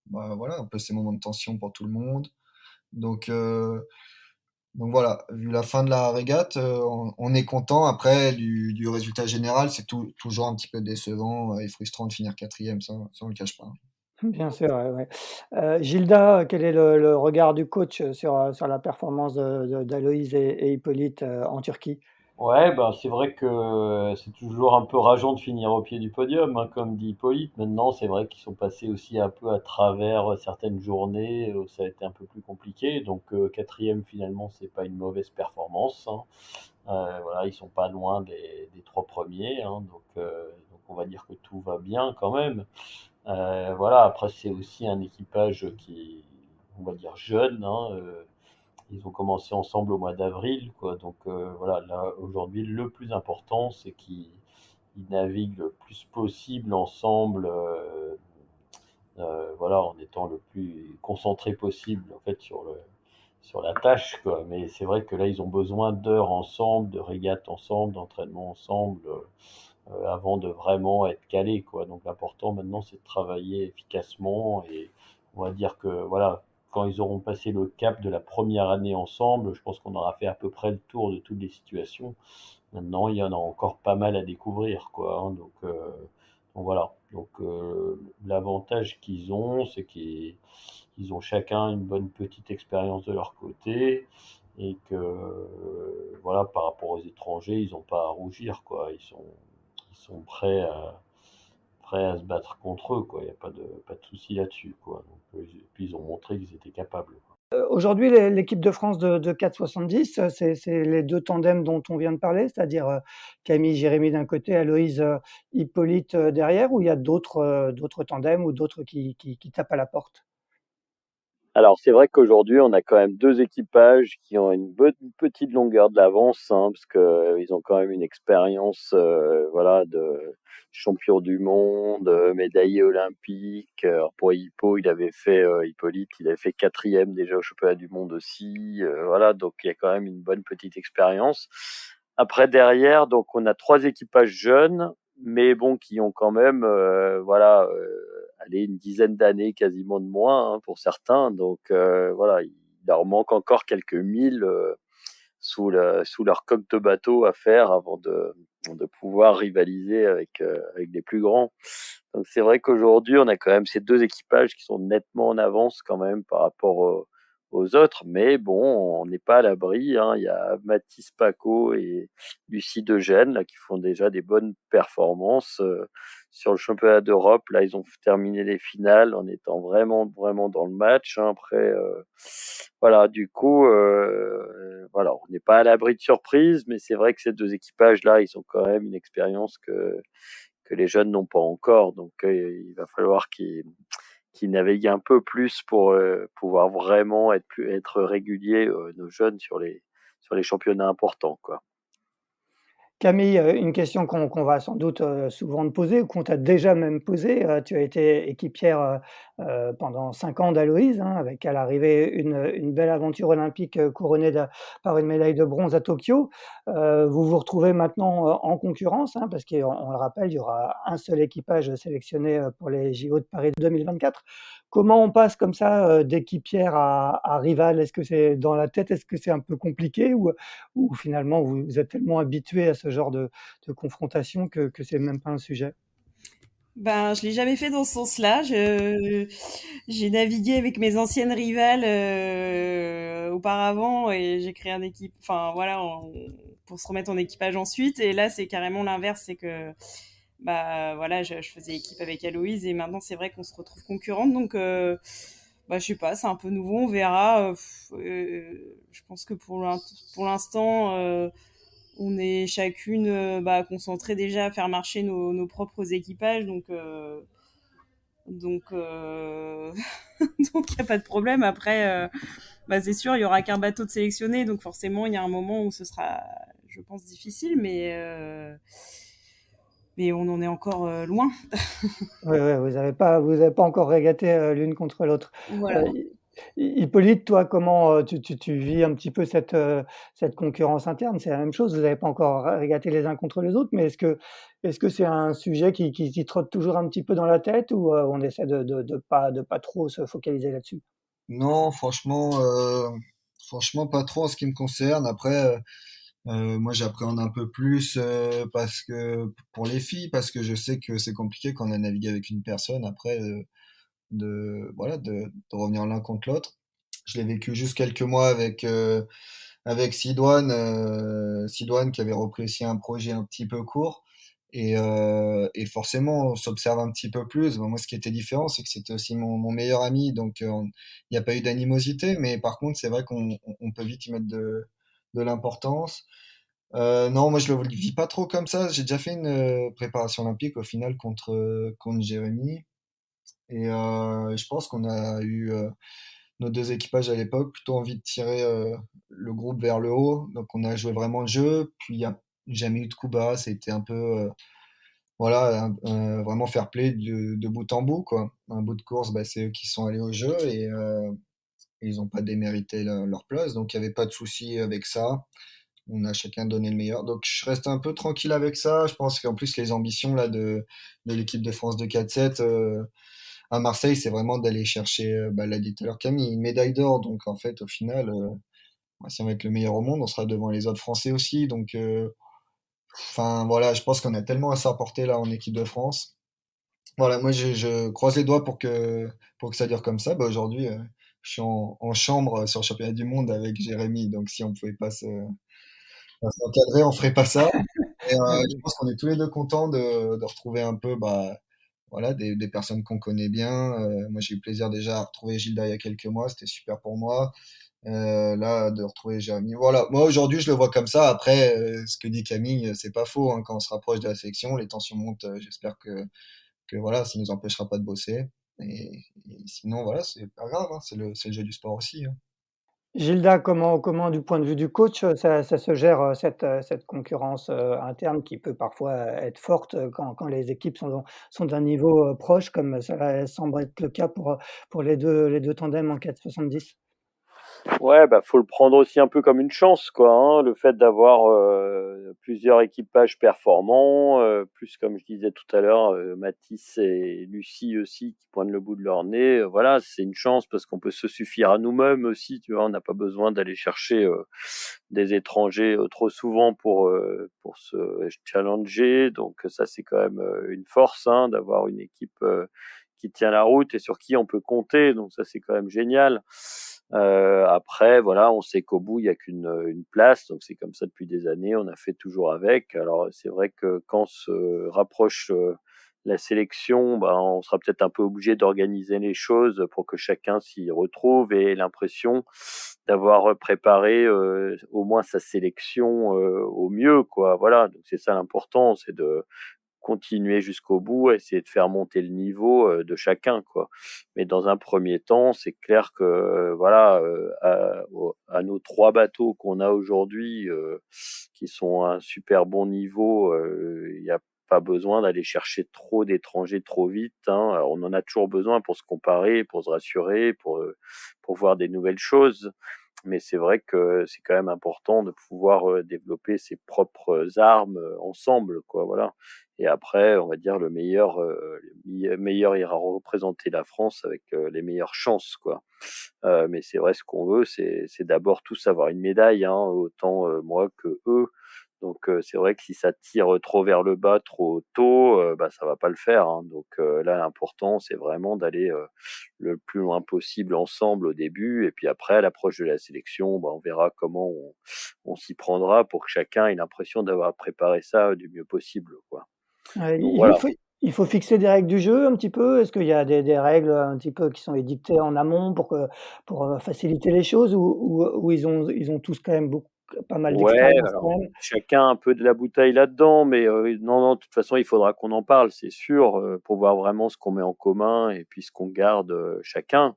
voilà, un peu ces moments de tension pour tout le monde. Donc, euh, donc voilà, vu la fin de la régate, on est content. Après, du résultat général, c'est toujours un petit peu décevant et frustrant de finir quatrième, ça on le cache pas. Bien sûr, ouais, ouais. Gilda, quel est le regard du coach, sur la performance d'Aloïse et Hippolyte, en Turquie? Ouais, bah, c'est vrai que c'est toujours un peu rageant de finir au pied du podium, hein, comme dit Hippolyte. Maintenant, c'est vrai qu'ils sont passés aussi un peu à travers certaines journées où ça a été un peu plus compliqué. Donc, quatrième, finalement, c'est pas une mauvaise performance, hein. Voilà, ils sont pas loin des trois premiers, hein, donc on va dire que tout va bien quand même. Voilà, après, c'est aussi un équipage qui, on va dire, jeune, hein. Ils ont commencé ensemble au mois d'avril, quoi. Donc voilà, là aujourd'hui, le plus important, c'est qu'ils naviguent le plus possible ensemble, voilà, en étant le plus concentré possible en fait sur la tâche, quoi. Mais c'est vrai que là, ils ont besoin d'heures ensemble, de régates ensemble, d'entraînement ensemble, avant de vraiment être calés, quoi. Donc l'important maintenant, c'est de travailler efficacement et on va dire que voilà, quand ils auront passé le cap de la première année ensemble, je pense qu'on aura fait à peu près le tour de toutes les situations. Maintenant, il y en a encore pas mal à découvrir, quoi, hein. Donc voilà. Donc l'avantage qu'ils ont, c'est qu'ils ont chacun une bonne petite expérience de leur côté et que voilà, par rapport aux étrangers, ils n'ont pas à rougir, quoi. Ils sont prêts à se battre contre eux, quoi. Il n'y a pas de souci là-dessus, quoi. Donc, puis ils ont montré qu'ils étaient capables, quoi. Aujourd'hui, l'équipe de France de 4,70, c'est les 2 tandems dont on vient de parler, c'est-à-dire, Camille, Jérémy d'un côté, Aloïse, Hippolyte, derrière, ou il y a d'autres tandems ou d'autres qui tapent à la porte? Alors c'est vrai qu'aujourd'hui, on a quand même 2 équipages qui ont une bonne petite longueur de l'avance, hein, parce que ils ont quand même une expérience, voilà, de champion du monde, médaillé olympique. Alors pour Hippolyte, il avait fait quatrième déjà au championnat du monde aussi, voilà, donc il y a quand même une bonne petite expérience. Après derrière, donc on a 3 équipages jeunes, mais bon, qui ont quand même, voilà, allez, une dizaine d'années quasiment de moins, hein, pour certains. Donc voilà, il leur manque encore quelques milles sous leur coque de bateau à faire avant de pouvoir rivaliser avec les plus grands. Donc c'est vrai qu'aujourd'hui, on a quand même ces deux équipages qui sont nettement en avance quand même par rapport aux autres, mais bon, on n'est pas à l'abri, hein. Il y a Mathis Paco et Lucie Degène là qui font déjà des bonnes performances sur le championnat d'Europe. Là, ils ont terminé les finales en étant vraiment vraiment dans le match, hein. Après, voilà, du coup, voilà, on n'est pas à l'abri de surprises, mais c'est vrai que ces deux équipages là, ils ont quand même une expérience que les jeunes n'ont pas encore, donc il va falloir qu'ils naviguent un peu plus pour pouvoir vraiment être réguliers, nos jeunes sur les championnats importants, quoi. Camille, une question qu'on va sans doute, souvent te poser ou qu'on t'a déjà même posée, tu as été équipière, pendant 5 ans d'Aloïse, hein, avec à l'arrivée une belle aventure olympique, couronnée par une médaille de bronze à Tokyo. Vous vous retrouvez maintenant, en concurrence, hein, parce qu'on le rappelle, il y aura un seul équipage sélectionné, pour les JO de Paris 2024. Comment on passe comme ça, d'équipière à rivale? Est-ce que c'est dans la tête? Est-ce que c'est un peu compliqué ou finalement vous êtes tellement habitué à ce genre de confrontation que c'est même pas un sujet? Ben, je l'ai jamais fait dans ce sens-là. J'ai navigué avec mes anciennes rivales auparavant et j'ai créé un équipe. Enfin voilà, pour se remettre en équipage ensuite. Et là, c'est carrément l'inverse, c'est que bah voilà, je faisais équipe avec Aloïse et maintenant c'est vrai qu'on se retrouve concurrente. Donc bah je sais pas, c'est un peu nouveau, on verra. Je pense que pour l'instant. On est chacune bah, concentrée déjà à faire marcher nos propres équipages, donc donc il y a pas de problème. Après, bah, c'est sûr, il y aura qu'un bateau de sélectionné, donc forcément il y a un moment où ce sera, je pense, difficile, mais on en est encore loin. Ouais, ouais, vous avez pas encore régaté, l'une contre l'autre. Voilà. Hi Hippolyte, toi, comment, tu vis un petit peu cette concurrence interne? C'est la même chose, vous n'avez pas encore régaté les uns contre les autres, mais est-ce que c'est un sujet qui trotte toujours un petit peu dans la tête ou, on essaie de pas trop se focaliser là-dessus? Non, franchement, pas trop en ce qui me concerne. Après, moi, j'appréhende un peu plus parce que pour les filles, parce que je sais que c'est compliqué quand on a navigué avec une personne. Après, voilà, de revenir l'un contre l'autre. Je l'ai vécu juste quelques mois avec Sidoine qui avait repris aussi un projet un petit peu court. Et forcément, on s'observe un petit peu plus. Bon, moi, ce qui était différent, c'est que c'était aussi mon meilleur ami, donc il n'y a pas eu d'animosité. Mais par contre, c'est vrai qu'on peut vite y mettre de l'importance. Non, moi, je le vis pas trop comme ça. J'ai déjà fait une préparation olympique au final contre Jérémy. Et je pense qu'on a eu nos deux équipages à l'époque plutôt envie de tirer le groupe vers le haut. Donc on a joué vraiment le jeu. Puis il n'y a jamais eu de coup bas. C'était un peu voilà, vraiment fair play de bout en bout, quoi. Un bout de course, bah, c'est eux qui sont allés au jeu et ils n'ont pas démérité leur place. Donc il n'y avait pas de souci avec ça. On a chacun donné le meilleur. Donc je reste un peu tranquille avec ça. Je pense qu'en plus les ambitions là de l'équipe de France de 4-7 à Marseille, c'est vraiment d'aller chercher, bah, l'a dit tout à l'heure Camille, une médaille d'or. Donc en fait, au final, si on va être le meilleur au monde, on sera devant les autres Français aussi. Donc, enfin voilà, je pense qu'on a tellement à s'apporter là en équipe de France. Voilà, moi je croise les doigts pour que ça dure comme ça. Bah, aujourd'hui, je suis en chambre sur le championnat du monde avec Jérémy. Donc si on pouvait pas s'encadrer, on ferait pas ça. Et je pense qu'on est tous les deux contents de retrouver un peu bah, voilà, des personnes qu'on connaît bien. Moi, j'ai eu plaisir déjà à retrouver Gilda il y a quelques mois, c'était super pour moi. Là, de retrouver Jérémy. Voilà, moi aujourd'hui, je le vois comme ça. Après, ce que dit Camille, c'est pas faux, hein. Quand on se rapproche de la sélection, les tensions montent. J'espère que voilà, ça nous empêchera pas de bosser. Et sinon, voilà, c'est pas grave, hein. C'est le jeu du sport aussi, hein. Gilda, comment du point de vue du coach, ça se gère, cette concurrence, interne qui peut parfois être forte, quand les équipes sont d'un niveau, proche comme ça semble être le cas pour les deux tandems en 4,70? Ouais, bah faut le prendre aussi un peu comme une chance, quoi, hein, le fait d'avoir plusieurs équipages performants, plus comme je disais tout à l'heure, Mathis et Lucie aussi qui pointent le bout de leur nez. Voilà, c'est une chance parce qu'on peut se suffire à nous-mêmes aussi, tu vois. On n'a pas besoin d'aller chercher des étrangers trop souvent pour se challenger. Donc ça, c'est quand même une force, hein, d'avoir une équipe qui tient la route et sur qui on peut compter. Donc ça, c'est quand même génial. Après, voilà, on sait qu'au bout, il y a qu'une place, donc c'est comme ça depuis des années, on a fait toujours avec. Alors, c'est vrai que quand se rapproche la sélection, bah, on sera peut-être un peu obligé d'organiser les choses pour que chacun s'y retrouve et ait l'impression d'avoir préparé au moins sa sélection au mieux, quoi. Voilà, donc c'est ça l'important, c'est de continuer jusqu'au bout, essayer de faire monter le niveau de chacun, quoi. Mais dans un premier temps, c'est clair que voilà, à nos trois bateaux qu'on a aujourd'hui, qui sont à un super bon niveau, il n'y a pas besoin d'aller chercher trop d'étrangers trop vite, hein. Alors, on en a toujours besoin pour se comparer, pour se rassurer, pour voir des nouvelles choses. Mais c'est vrai que c'est quand même important de pouvoir développer ses propres armes ensemble, quoi. Voilà. Et après, on va dire le meilleur ira représenter la France avec les meilleures chances, quoi. Mais c'est vrai, ce qu'on veut, c'est d'abord tous avoir une médaille, hein, autant moi que eux. Donc c'est vrai que si ça tire trop vers le bas trop tôt, bah ça va pas le faire, hein. Donc là, l'important, c'est vraiment d'aller le plus loin possible ensemble au début, et puis après, à l'approche de la sélection, bah, on verra comment on s'y prendra pour que chacun ait l'impression d'avoir préparé ça du mieux possible, quoi. Ouais, Donc il voilà. faut il faut fixer des règles du jeu un petit peu? Est-ce qu'il y a des règles un petit peu qui sont édictées en amont pour faciliter les choses ou ils ont tous quand même pas mal Ouais, d'expérience alors quand même? chacun un peu de la bouteille là-dedans, mais non, non, de toute façon, il faudra qu'on en parle, c'est sûr, pour voir vraiment ce qu'on met en commun et puis ce qu'on garde, chacun.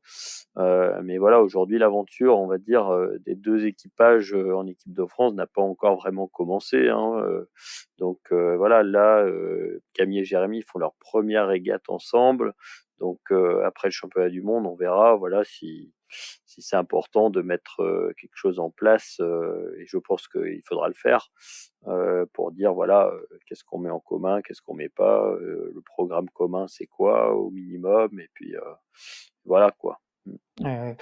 Mais voilà, aujourd'hui, l'aventure, on va dire, des 2 équipages, en équipe de France n'a pas encore vraiment commencé, hein, donc voilà, là, Camille et Jérémy font leur première régate ensemble, donc après le championnat du monde, on verra, voilà, si c'est important de mettre quelque chose en place, et je pense qu'il faudra le faire pour dire voilà, qu'est-ce qu'on met en commun, qu'est-ce qu'on met pas, le programme commun c'est quoi au minimum, et puis voilà quoi. Mmh. Ouais,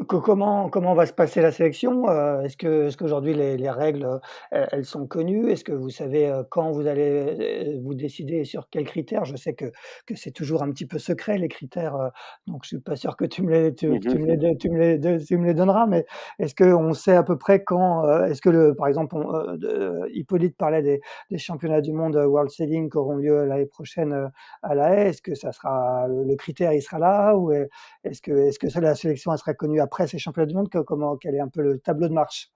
comment va se passer la sélection? Est-ce qu'aujourd'hui les règles, elles sont connues? Est-ce que vous savez, quand vous allez, vous décider sur quels critères? Je sais que c'est toujours un petit peu secret les critères, donc je suis pas sûr que tu me les do tu me les donneras, mais est-ce qu'on sait à peu près quand, est-ce que par exemple Hippolyte parlait des championnats du monde, World Sailing qui auront lieu l'année prochaine, à La Haye. Est-ce que ça sera le critère il sera là ou est-ce que la sélection elle sera connue après ces championnats du monde? Quel est un peu le tableau de marche?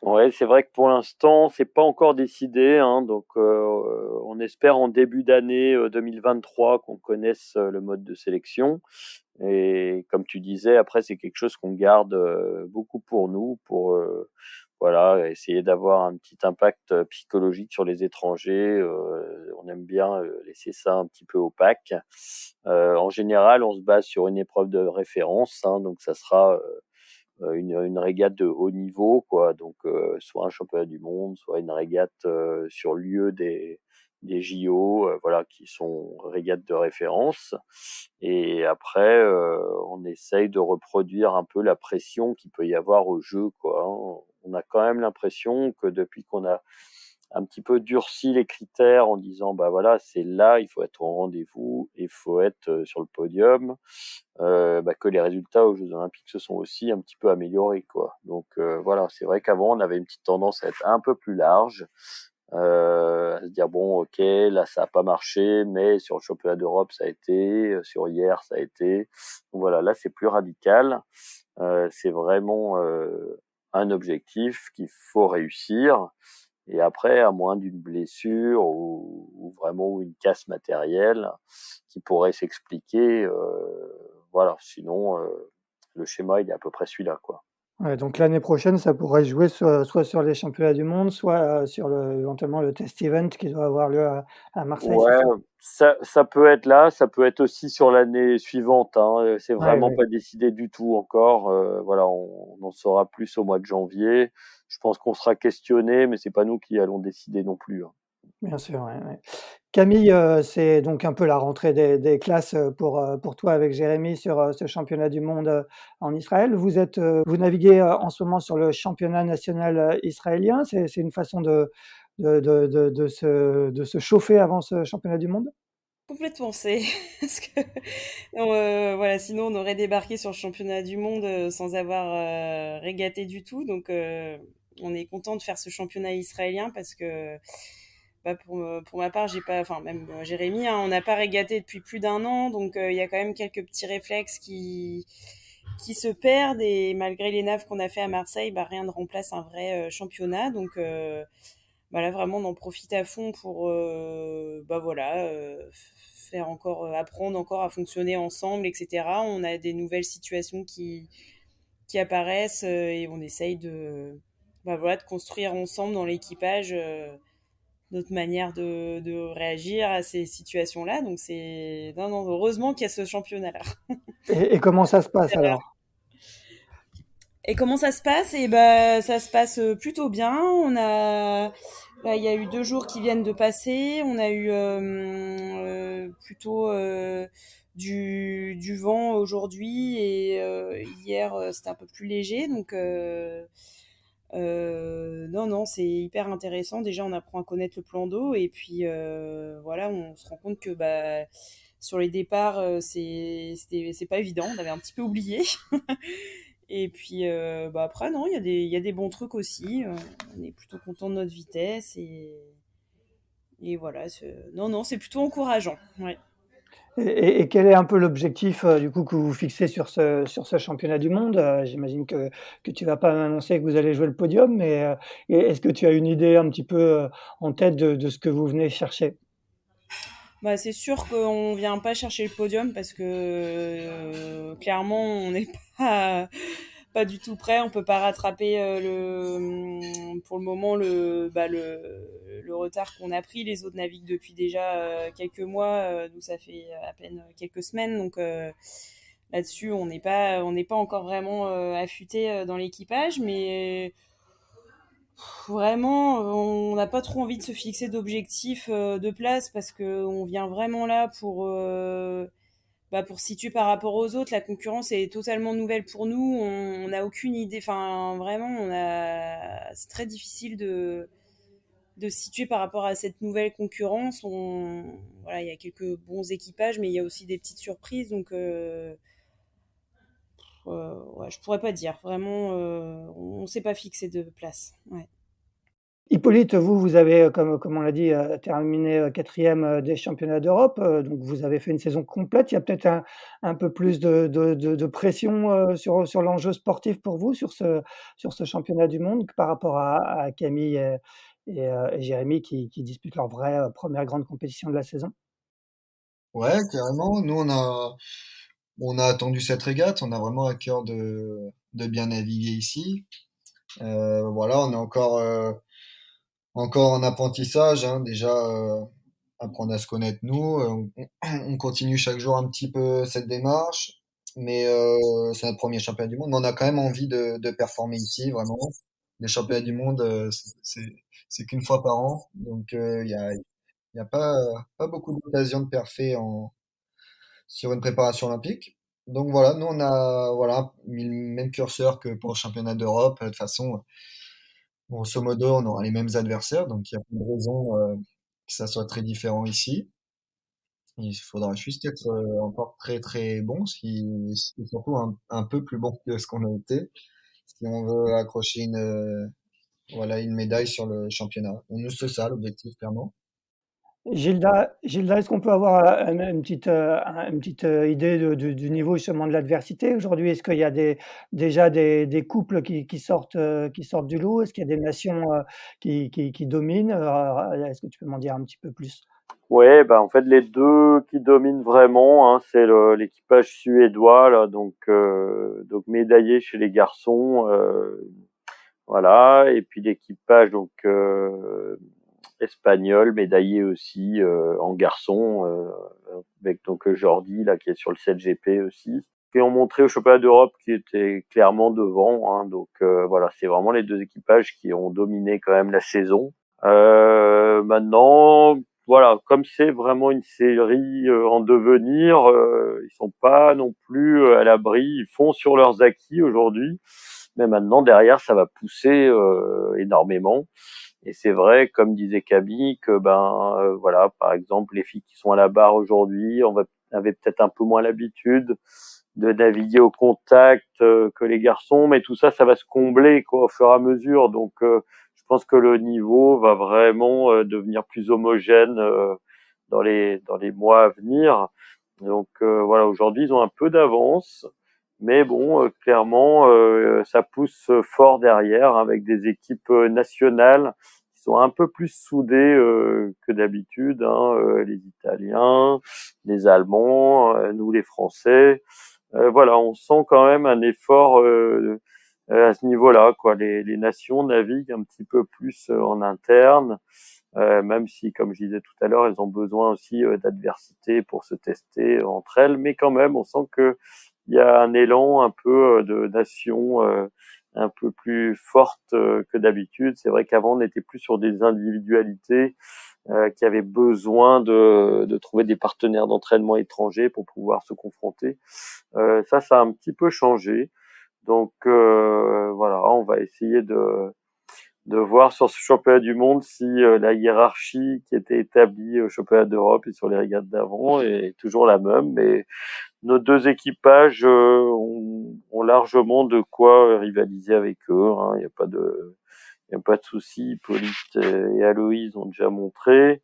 Ouais, c'est vrai que pour l'instant, c'est pas encore décidé, hein, donc on espère en début d'année 2023 qu'on connaisse le mode de sélection. Et comme tu disais, après, c'est quelque chose qu'on garde beaucoup pour nous, pour voilà, essayer d'avoir un petit impact psychologique sur les étrangers. On aime bien laisser ça un petit peu opaque. En général, on se base sur une épreuve de référence, hein, donc ça sera une régate de haut niveau, quoi. Donc, soit un championnat du monde, soit une régate sur lieu des JO, voilà, qui sont régates de référence. Et après, on essaye de reproduire un peu la pression qu'il peut y avoir au jeu, quoi, hein. On a quand même l'impression que depuis qu'on a un petit peu durci les critères en disant, bah voilà, c'est là, il faut être au rendez-vous, il faut être sur le podium, bah, que les résultats aux Jeux Olympiques se sont aussi un petit peu améliorés, quoi. Donc voilà, c'est vrai qu'avant, on avait une petite tendance à être un peu plus large, à se dire bon, ok, là ça a pas marché, mais sur le championnat d'Europe ça a été, sur hier ça a été. Donc voilà, là c'est plus radical. C'est vraiment un objectif qu'il faut réussir. Et après, à moins d'une blessure ou vraiment une casse matérielle qui pourrait s'expliquer, voilà. Sinon, le schéma, il est à peu près celui-là, quoi. Ouais, donc l'année prochaine, ça pourrait jouer soit sur les championnats du monde, soit, sur éventuellement le test event qui doit avoir lieu à Marseille, c'est Ouais, ça? ça peut être là, ça peut être aussi sur l'année suivante, hein, c'est Ouais, vraiment ouais, pas décidé du tout encore, voilà, on en saura plus au mois de janvier. Je pense qu'on sera questionné, mais c'est pas nous qui allons décider non plus, hein. bien sûr, ouais, ouais. Camille, c'est donc un peu la rentrée des classes, pour toi avec Jérémy sur, ce championnat du monde, en Israël. Vous naviguez, en ce moment sur le championnat national, israélien. C'est une façon de se chauffer avant ce championnat du monde? Complètement, c'est parce que voilà, sinon on aurait débarqué sur le championnat du monde sans avoir régaté du tout. Donc on est content de faire ce championnat israélien parce que bah, pour ma part, j'ai pas, enfin même Jérémy, hein, on n'a pas régaté depuis plus d'un an, donc il y a quand même quelques petits réflexes qui se perdent et malgré les naves qu'on a fait à Marseille, bah, rien ne remplace un vrai championnat. Donc bah là vraiment on en profite à fond pour bah voilà faire encore apprendre encore à fonctionner ensemble, etc. On a des nouvelles situations qui apparaissent et on essaye de bah voilà de construire ensemble dans l'équipage notre manière de réagir à ces situations-là. Donc c'est non non heureusement qu'il y a ce championnat-là. Et comment ça se passe alors? Et comment ça se passe? Et bah ça se passe plutôt bien. On a Là, il y a eu 2 jours qui viennent de passer. On a eu plutôt du vent aujourd'hui et hier c'était un peu plus léger. Donc non, non, c'est hyper intéressant. Déjà, on apprend à connaître le plan d'eau et puis voilà, on se rend compte que bah, sur les départs, c'est pas évident. On avait un petit peu oublié. Et puis bah après, non, il y a des bons trucs aussi. On est plutôt content de notre vitesse et voilà. Non, non, c'est plutôt encourageant. Ouais. Et quel est un peu l'objectif, du coup, que vous fixez sur ce championnat du monde? J'imagine que tu vas pas m'annoncer que vous allez jouer le podium, mais, et est-ce que tu as une idée un petit peu, en tête de ce que vous venez chercher? Bah, c'est sûr qu'on vient pas chercher le podium parce que clairement on n'est pas du tout prêt. On peut pas rattraper pour le moment le retard qu'on a pris. Les autres naviguent depuis déjà quelques mois, nous ça fait à peine quelques semaines. Donc là-dessus on n'est pas encore vraiment affûté dans l'équipage, mais vraiment, on n'a pas trop envie de se fixer d'objectifs de place parce que on vient vraiment là pour se situer par rapport aux autres. La concurrence est totalement nouvelle pour nous. On n'a aucune idée. Enfin, vraiment, c'est très difficile de se situer par rapport à cette nouvelle concurrence. Voilà, il y a quelques bons équipages, mais il y a aussi des petites surprises. Donc, ouais, je pourrais pas dire. Vraiment, on ne s'est pas fixé de place. Ouais. Hippolyte, vous avez, comme on l'a dit, terminé, 4e, des championnats d'Europe, donc vous avez fait une saison complète. Il y a peut-être un peu plus de pression, sur l'enjeu sportif pour vous, sur ce championnat du monde par rapport à Camille et Jérémy qui disputent leur vraie, 1re grande compétition de la saison? Ouais, carrément. Nous, on a attendu cette régate. On a vraiment à cœur de bien naviguer ici. Voilà, on est encore en apprentissage, hein. Déjà, apprendre à se connaître nous. On continue chaque jour un petit peu cette démarche. Mais c'est notre premier championnat du monde. Mais on a quand même envie de performer ici, vraiment. Les championnats du monde, c'est qu'une fois par an. Donc, il y a pas beaucoup d'occasions de perfer sur une préparation olympique. Donc voilà, nous on a voilà, mis le même curseur que pour le championnat d'Europe. De toute façon, grosso modo, on aura les mêmes adversaires, donc il n'y a pas de raison que ça soit très différent ici. Il faudra juste être encore très très bon, et surtout un peu plus bon que ce qu'on a été, si on veut accrocher voilà, une médaille sur le championnat. Nous, c'est ça l'objectif, clairement. Gilda, est-ce qu'on peut avoir, une petite, idée du niveau justement de l'adversité aujourd'hui? Est-ce qu'il y a déjà des couples qui sortent du lot? Est-ce qu'il y a des nations, qui dominent? Est-ce que tu peux m'en dire un petit peu plus? Ouais, bah en fait les deux qui dominent vraiment, hein, c'est l'équipage suédois là, donc médaillé chez les garçons, voilà, et puis l'équipage donc espagnol médaillé aussi en garçon avec donc Jordi là qui est sur le 7GP aussi, qui ont montré au championnat d'Europe qui était clairement devant, hein, donc voilà, c'est vraiment les deux équipages qui ont dominé quand même la saison. Maintenant, voilà, comme c'est vraiment une série en devenir, ils sont pas non plus à l'abri. Ils font sur leurs acquis aujourd'hui, mais maintenant derrière ça va pousser énormément. Et c'est vrai, comme disait Camille, que voilà, par exemple, les filles qui sont à la barre aujourd'hui, avaient peut-être un peu moins l'habitude de naviguer au contact que les garçons, mais tout ça, ça va se combler quoi au fur et à mesure. Donc, je pense que le niveau va vraiment devenir plus homogène dans les mois à venir. Donc voilà, aujourd'hui ils ont un peu d'avance, mais bon, clairement, ça pousse fort derrière avec des équipes nationales qui sont un peu plus soudées que d'habitude, hein, les Italiens, les Allemands, nous les Français. Voilà, on sent quand même un effort à ce niveau-là, quoi. Les nations naviguent un petit peu plus en interne, même si, comme je disais tout à l'heure, elles ont besoin aussi d'adversité pour se tester entre elles, mais quand même, on sent que il y a un élan un peu de nation un peu plus forte que d'habitude. C'est vrai qu'avant, on était plus sur des individualités qui avaient besoin de trouver des partenaires d'entraînement étrangers pour pouvoir se confronter. Ça a un petit peu changé. Donc voilà, on va essayer de voir sur ce championnat du monde si la hiérarchie qui était établie au championnat d'Europe et sur les régates d'avant est toujours la même. Mais nos deux équipages ont largement de quoi rivaliser avec eux. Hein. Il y a pas de souci. Hippolyte et Aloïse ont déjà montré.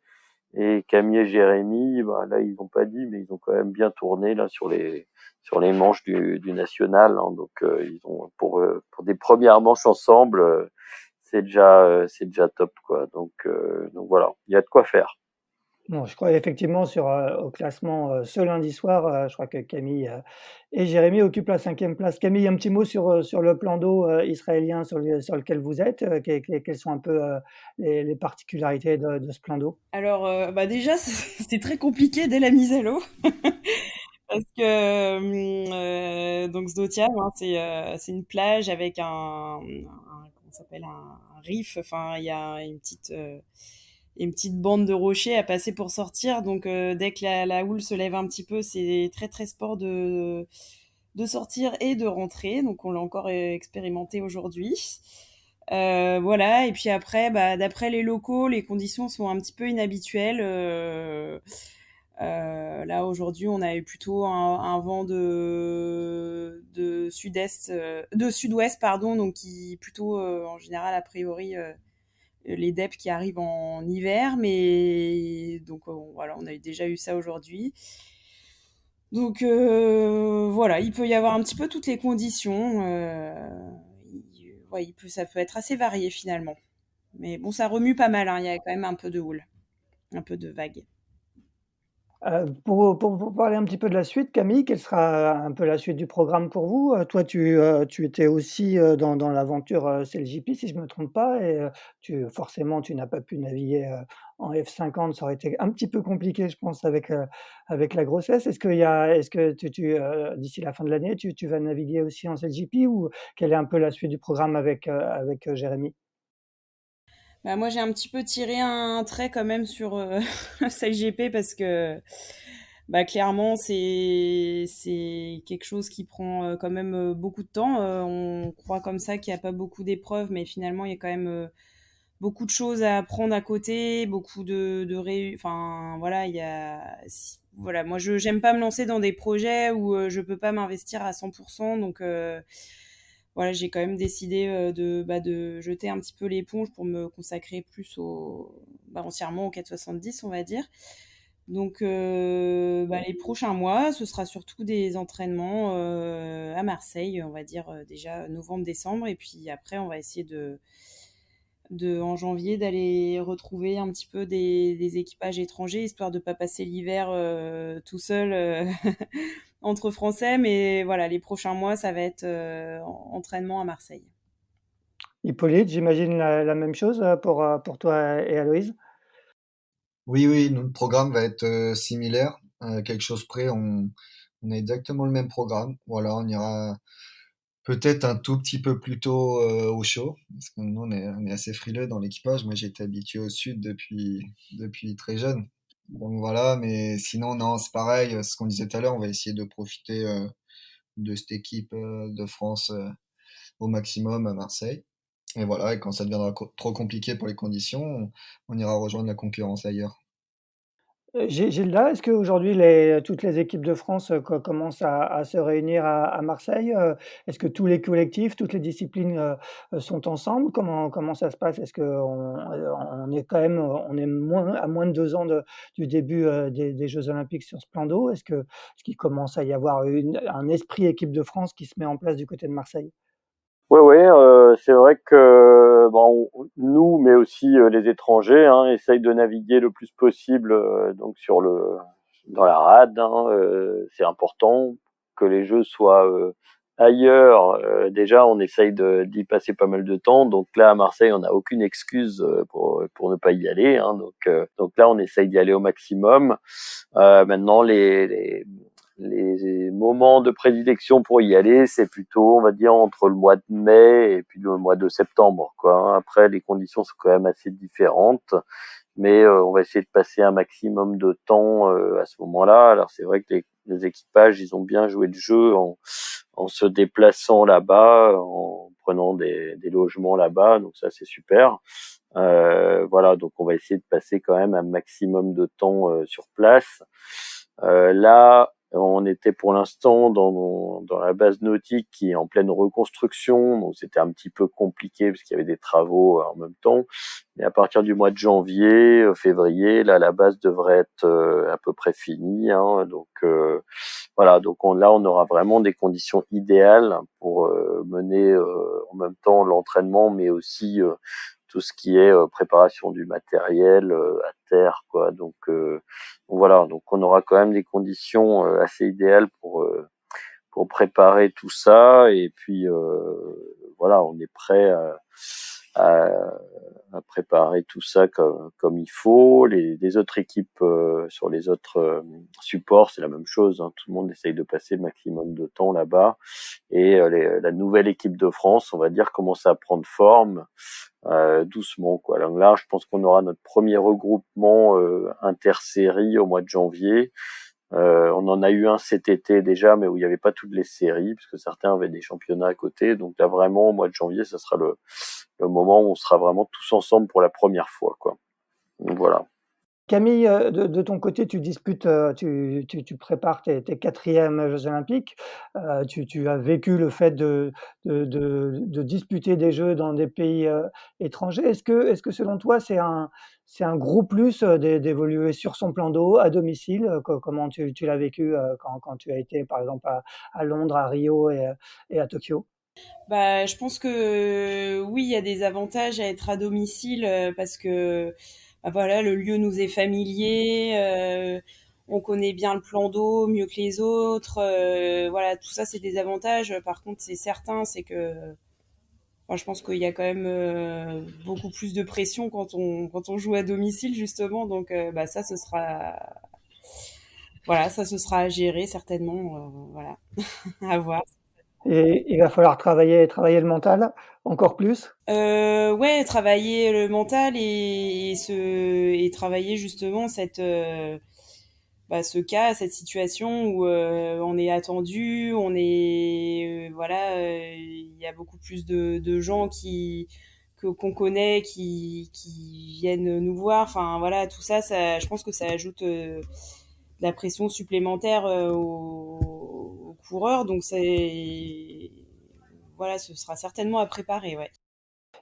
Et Camille et Jérémy, là, ils n'ont pas dit, mais ils ont quand même bien tourné là sur les manches du national. Hein. Donc, ils ont pour des premières manches ensemble, c'est déjà top, quoi. Donc voilà, il y a de quoi faire. Bon, je crois effectivement au classement, ce lundi soir, je crois que Camille, et Jérémy occupent la 5e place. Camille, un petit mot sur le plan d'eau, israélien sur lequel vous êtes, quelles sont un peu, les particularités de ce plan d'eau? Alors, déjà, c'était très compliqué dès la mise à l'eau. Parce que donc Sdotiam, hein, c'est une plage avec comment ça s'appelle, un reef. Enfin, il y a une petite bande de rochers à passer pour sortir. Donc dès que la houle se lève un petit peu, c'est très très sport de sortir et de rentrer. Donc on l'a encore expérimenté aujourd'hui. Voilà, et puis après, d'après les locaux, les conditions sont un petit peu inhabituelles. Là aujourd'hui, on a eu plutôt un vent de sud-est, de sud-ouest, pardon, donc qui plutôt en général a priori les DEP qui arrivent en hiver, mais donc voilà, on a déjà eu ça aujourd'hui. Donc voilà, il peut y avoir un petit peu toutes les conditions. Ouais, ça peut être assez varié finalement. Mais bon, ça remue pas mal, hein. Il y a quand même un peu de houle, un peu de vague. Pour parler un petit peu de la suite, Camille, quelle sera un peu la suite du programme pour vous? Toi, tu étais aussi, dans l'aventure, CLJP, si je ne me trompe pas, et forcément, tu n'as pas pu naviguer, en F50. Ça aurait été un petit peu compliqué, je pense, avec la grossesse. Est-ce que d'ici la fin de l'année, tu vas naviguer aussi en CLJP, ou quel est un peu la suite du programme avec Jérémy? Moi, j'ai un petit peu tiré un trait quand même sur CLGP parce que clairement, c'est quelque chose qui prend quand même beaucoup de temps. On croit comme ça qu'il n'y a pas beaucoup d'épreuves, mais finalement, il y a quand même beaucoup de choses à apprendre à côté, beaucoup enfin, voilà, voilà, moi, j'aime pas me lancer dans des projets où je peux pas m'investir à 100%, donc voilà, j'ai quand même décidé de jeter un petit peu l'éponge pour me consacrer plus entièrement au 470, on va dire. Donc, les prochains mois, ce sera surtout des entraînements à Marseille, on va dire déjà novembre-décembre, et puis après, on va essayer en janvier d'aller retrouver un petit peu des équipages étrangers, histoire de ne pas passer l'hiver tout seul entre Français. Mais voilà, les prochains mois, ça va être entraînement à Marseille. Hippolyte, j'imagine la même chose, pour toi et Aloïse? Oui, oui, notre programme va être similaire. Quelque chose près, on a exactement le même programme. Voilà, on ira peut-être un tout petit peu plus tôt au chaud, parce que nous, on est assez frileux dans l'équipage. Moi, j'ai été habitué au sud depuis très jeune. Donc voilà, mais sinon, non, c'est pareil. Ce qu'on disait tout à l'heure, on va essayer de profiter de cette équipe de France au maximum à Marseille. Et voilà, et quand ça deviendra trop compliqué pour les conditions, on ira rejoindre la concurrence ailleurs. Gilda, est-ce qu'aujourd'hui toutes les équipes de France, commencent à se réunir à Marseille? Est-ce que tous les collectifs, toutes les disciplines, sont ensemble? Comment ça se passe? Est-ce qu'on est quand même, on est moins de 2 ans du début, des Jeux olympiques sur ce plan d'eau? Est-ce qu'il commence à y avoir un esprit équipe de France qui se met en place du côté de Marseille? Ouais, ouais, c'est vrai que bon, nous, mais aussi les étrangers, hein, essayent de naviguer le plus possible donc dans la rade. Hein, c'est important que les jeux soient ailleurs. Déjà, on essaye d'y passer pas mal de temps. Donc là, à Marseille, on n'a aucune excuse pour ne pas y aller. Hein, donc là, on essaye d'y aller au maximum. Maintenant, les moments de prédilection pour y aller, c'est plutôt, on va dire, entre le mois de mai et puis le mois de septembre, quoi. Après, les conditions sont quand même assez différentes, mais on va essayer de passer un maximum de temps à ce moment-là. Alors, c'est vrai que les équipages, ils ont bien joué le jeu en se déplaçant là-bas, en prenant des logements là-bas, donc ça, c'est super. Voilà, donc on va essayer de passer quand même un maximum de temps sur place. Là, on était pour l'instant dans la base nautique qui est en pleine reconstruction, donc c'était un petit peu compliqué parce qu'il y avait des travaux en même temps. Mais à partir du mois de janvier, février, là, la base devrait être à peu près finie. Hein, donc voilà, donc là, on aura vraiment des conditions idéales pour mener en même temps l'entraînement, mais aussi tout ce qui est préparation du matériel à terre, quoi. Donc voilà, donc on aura quand même des conditions assez idéales pour préparer tout ça. Et puis voilà, on est prêt à, à préparer tout ça comme il faut. Les autres équipes sur les autres supports, c'est la même chose. Hein. Tout le monde essaye de passer le maximum de temps là-bas. Et la nouvelle équipe de France, on va dire, commence à prendre forme doucement, quoi. Donc là, je pense qu'on aura notre premier regroupement intersérie au mois de janvier. On en a eu un cet été déjà, mais où il n'y avait pas toutes les séries, parce que certains avaient des championnats à côté. Donc là, vraiment, au mois de janvier, ça sera le moment où on sera vraiment tous ensemble pour la première fois, quoi. Donc voilà. Camille, de ton côté, tu disputes, tu prépares tes 4e Jeux olympiques. Tu as vécu le fait de disputer des Jeux dans des pays, étrangers. Est-ce que selon toi, c'est un gros plus, d'évoluer sur son plan d'eau, à domicile? Comment tu l'as vécu, quand tu as été, par exemple, à Londres, à Rio et à Tokyo? Bah, je pense que oui, il y a des avantages à être à domicile parce que bah, voilà, le lieu nous est familier, on connaît bien le plan d'eau mieux que les autres, voilà, tout ça c'est des avantages. Par contre, c'est certain, c'est que enfin, je pense qu'il y a quand même beaucoup plus de pression quand on joue à domicile justement, donc bah ça ce sera voilà, ça ce sera à gérer certainement, voilà, à voir. Et il va falloir travailler le mental encore plus? Ouais, travailler le mental et travailler justement bah, cette situation où on est attendu, on est voilà, il y a beaucoup plus de gens qu'on connaît qui viennent nous voir. Enfin voilà, tout ça, je pense que ça ajoute de la pression supplémentaire aux coureurs. Donc voilà, ce sera certainement à préparer, ouais.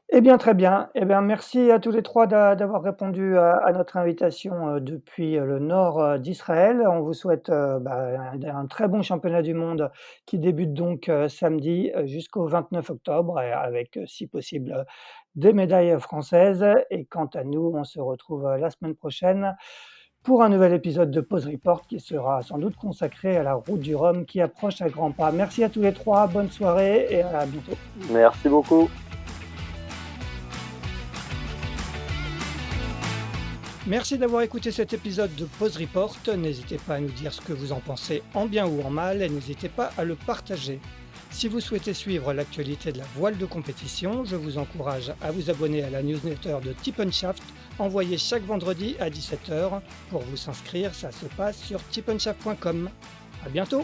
Eh bien, très bien. Eh bien, merci à tous les 3 d'avoir répondu à notre invitation, depuis, le nord, d'Israël. On vous souhaite, un très bon championnat du monde qui débute donc, samedi, jusqu'au 29 octobre et avec, si possible, des médailles françaises. Et quant à nous, on se retrouve, la semaine prochaine pour un nouvel épisode de Pause Report qui sera sans doute consacré à la route du Rhum qui approche à grands pas. Merci à tous les 3, bonne soirée et à bientôt. Merci beaucoup. Merci d'avoir écouté cet épisode de Pause Report. N'hésitez pas à nous dire ce que vous en pensez en bien ou en mal et n'hésitez pas à le partager. Si vous souhaitez suivre l'actualité de la voile de compétition, je vous encourage à vous abonner à la newsletter de Tip & Shaft, envoyée chaque vendredi à 17h. Pour vous inscrire, ça se passe sur tipnshaft.com. À bientôt!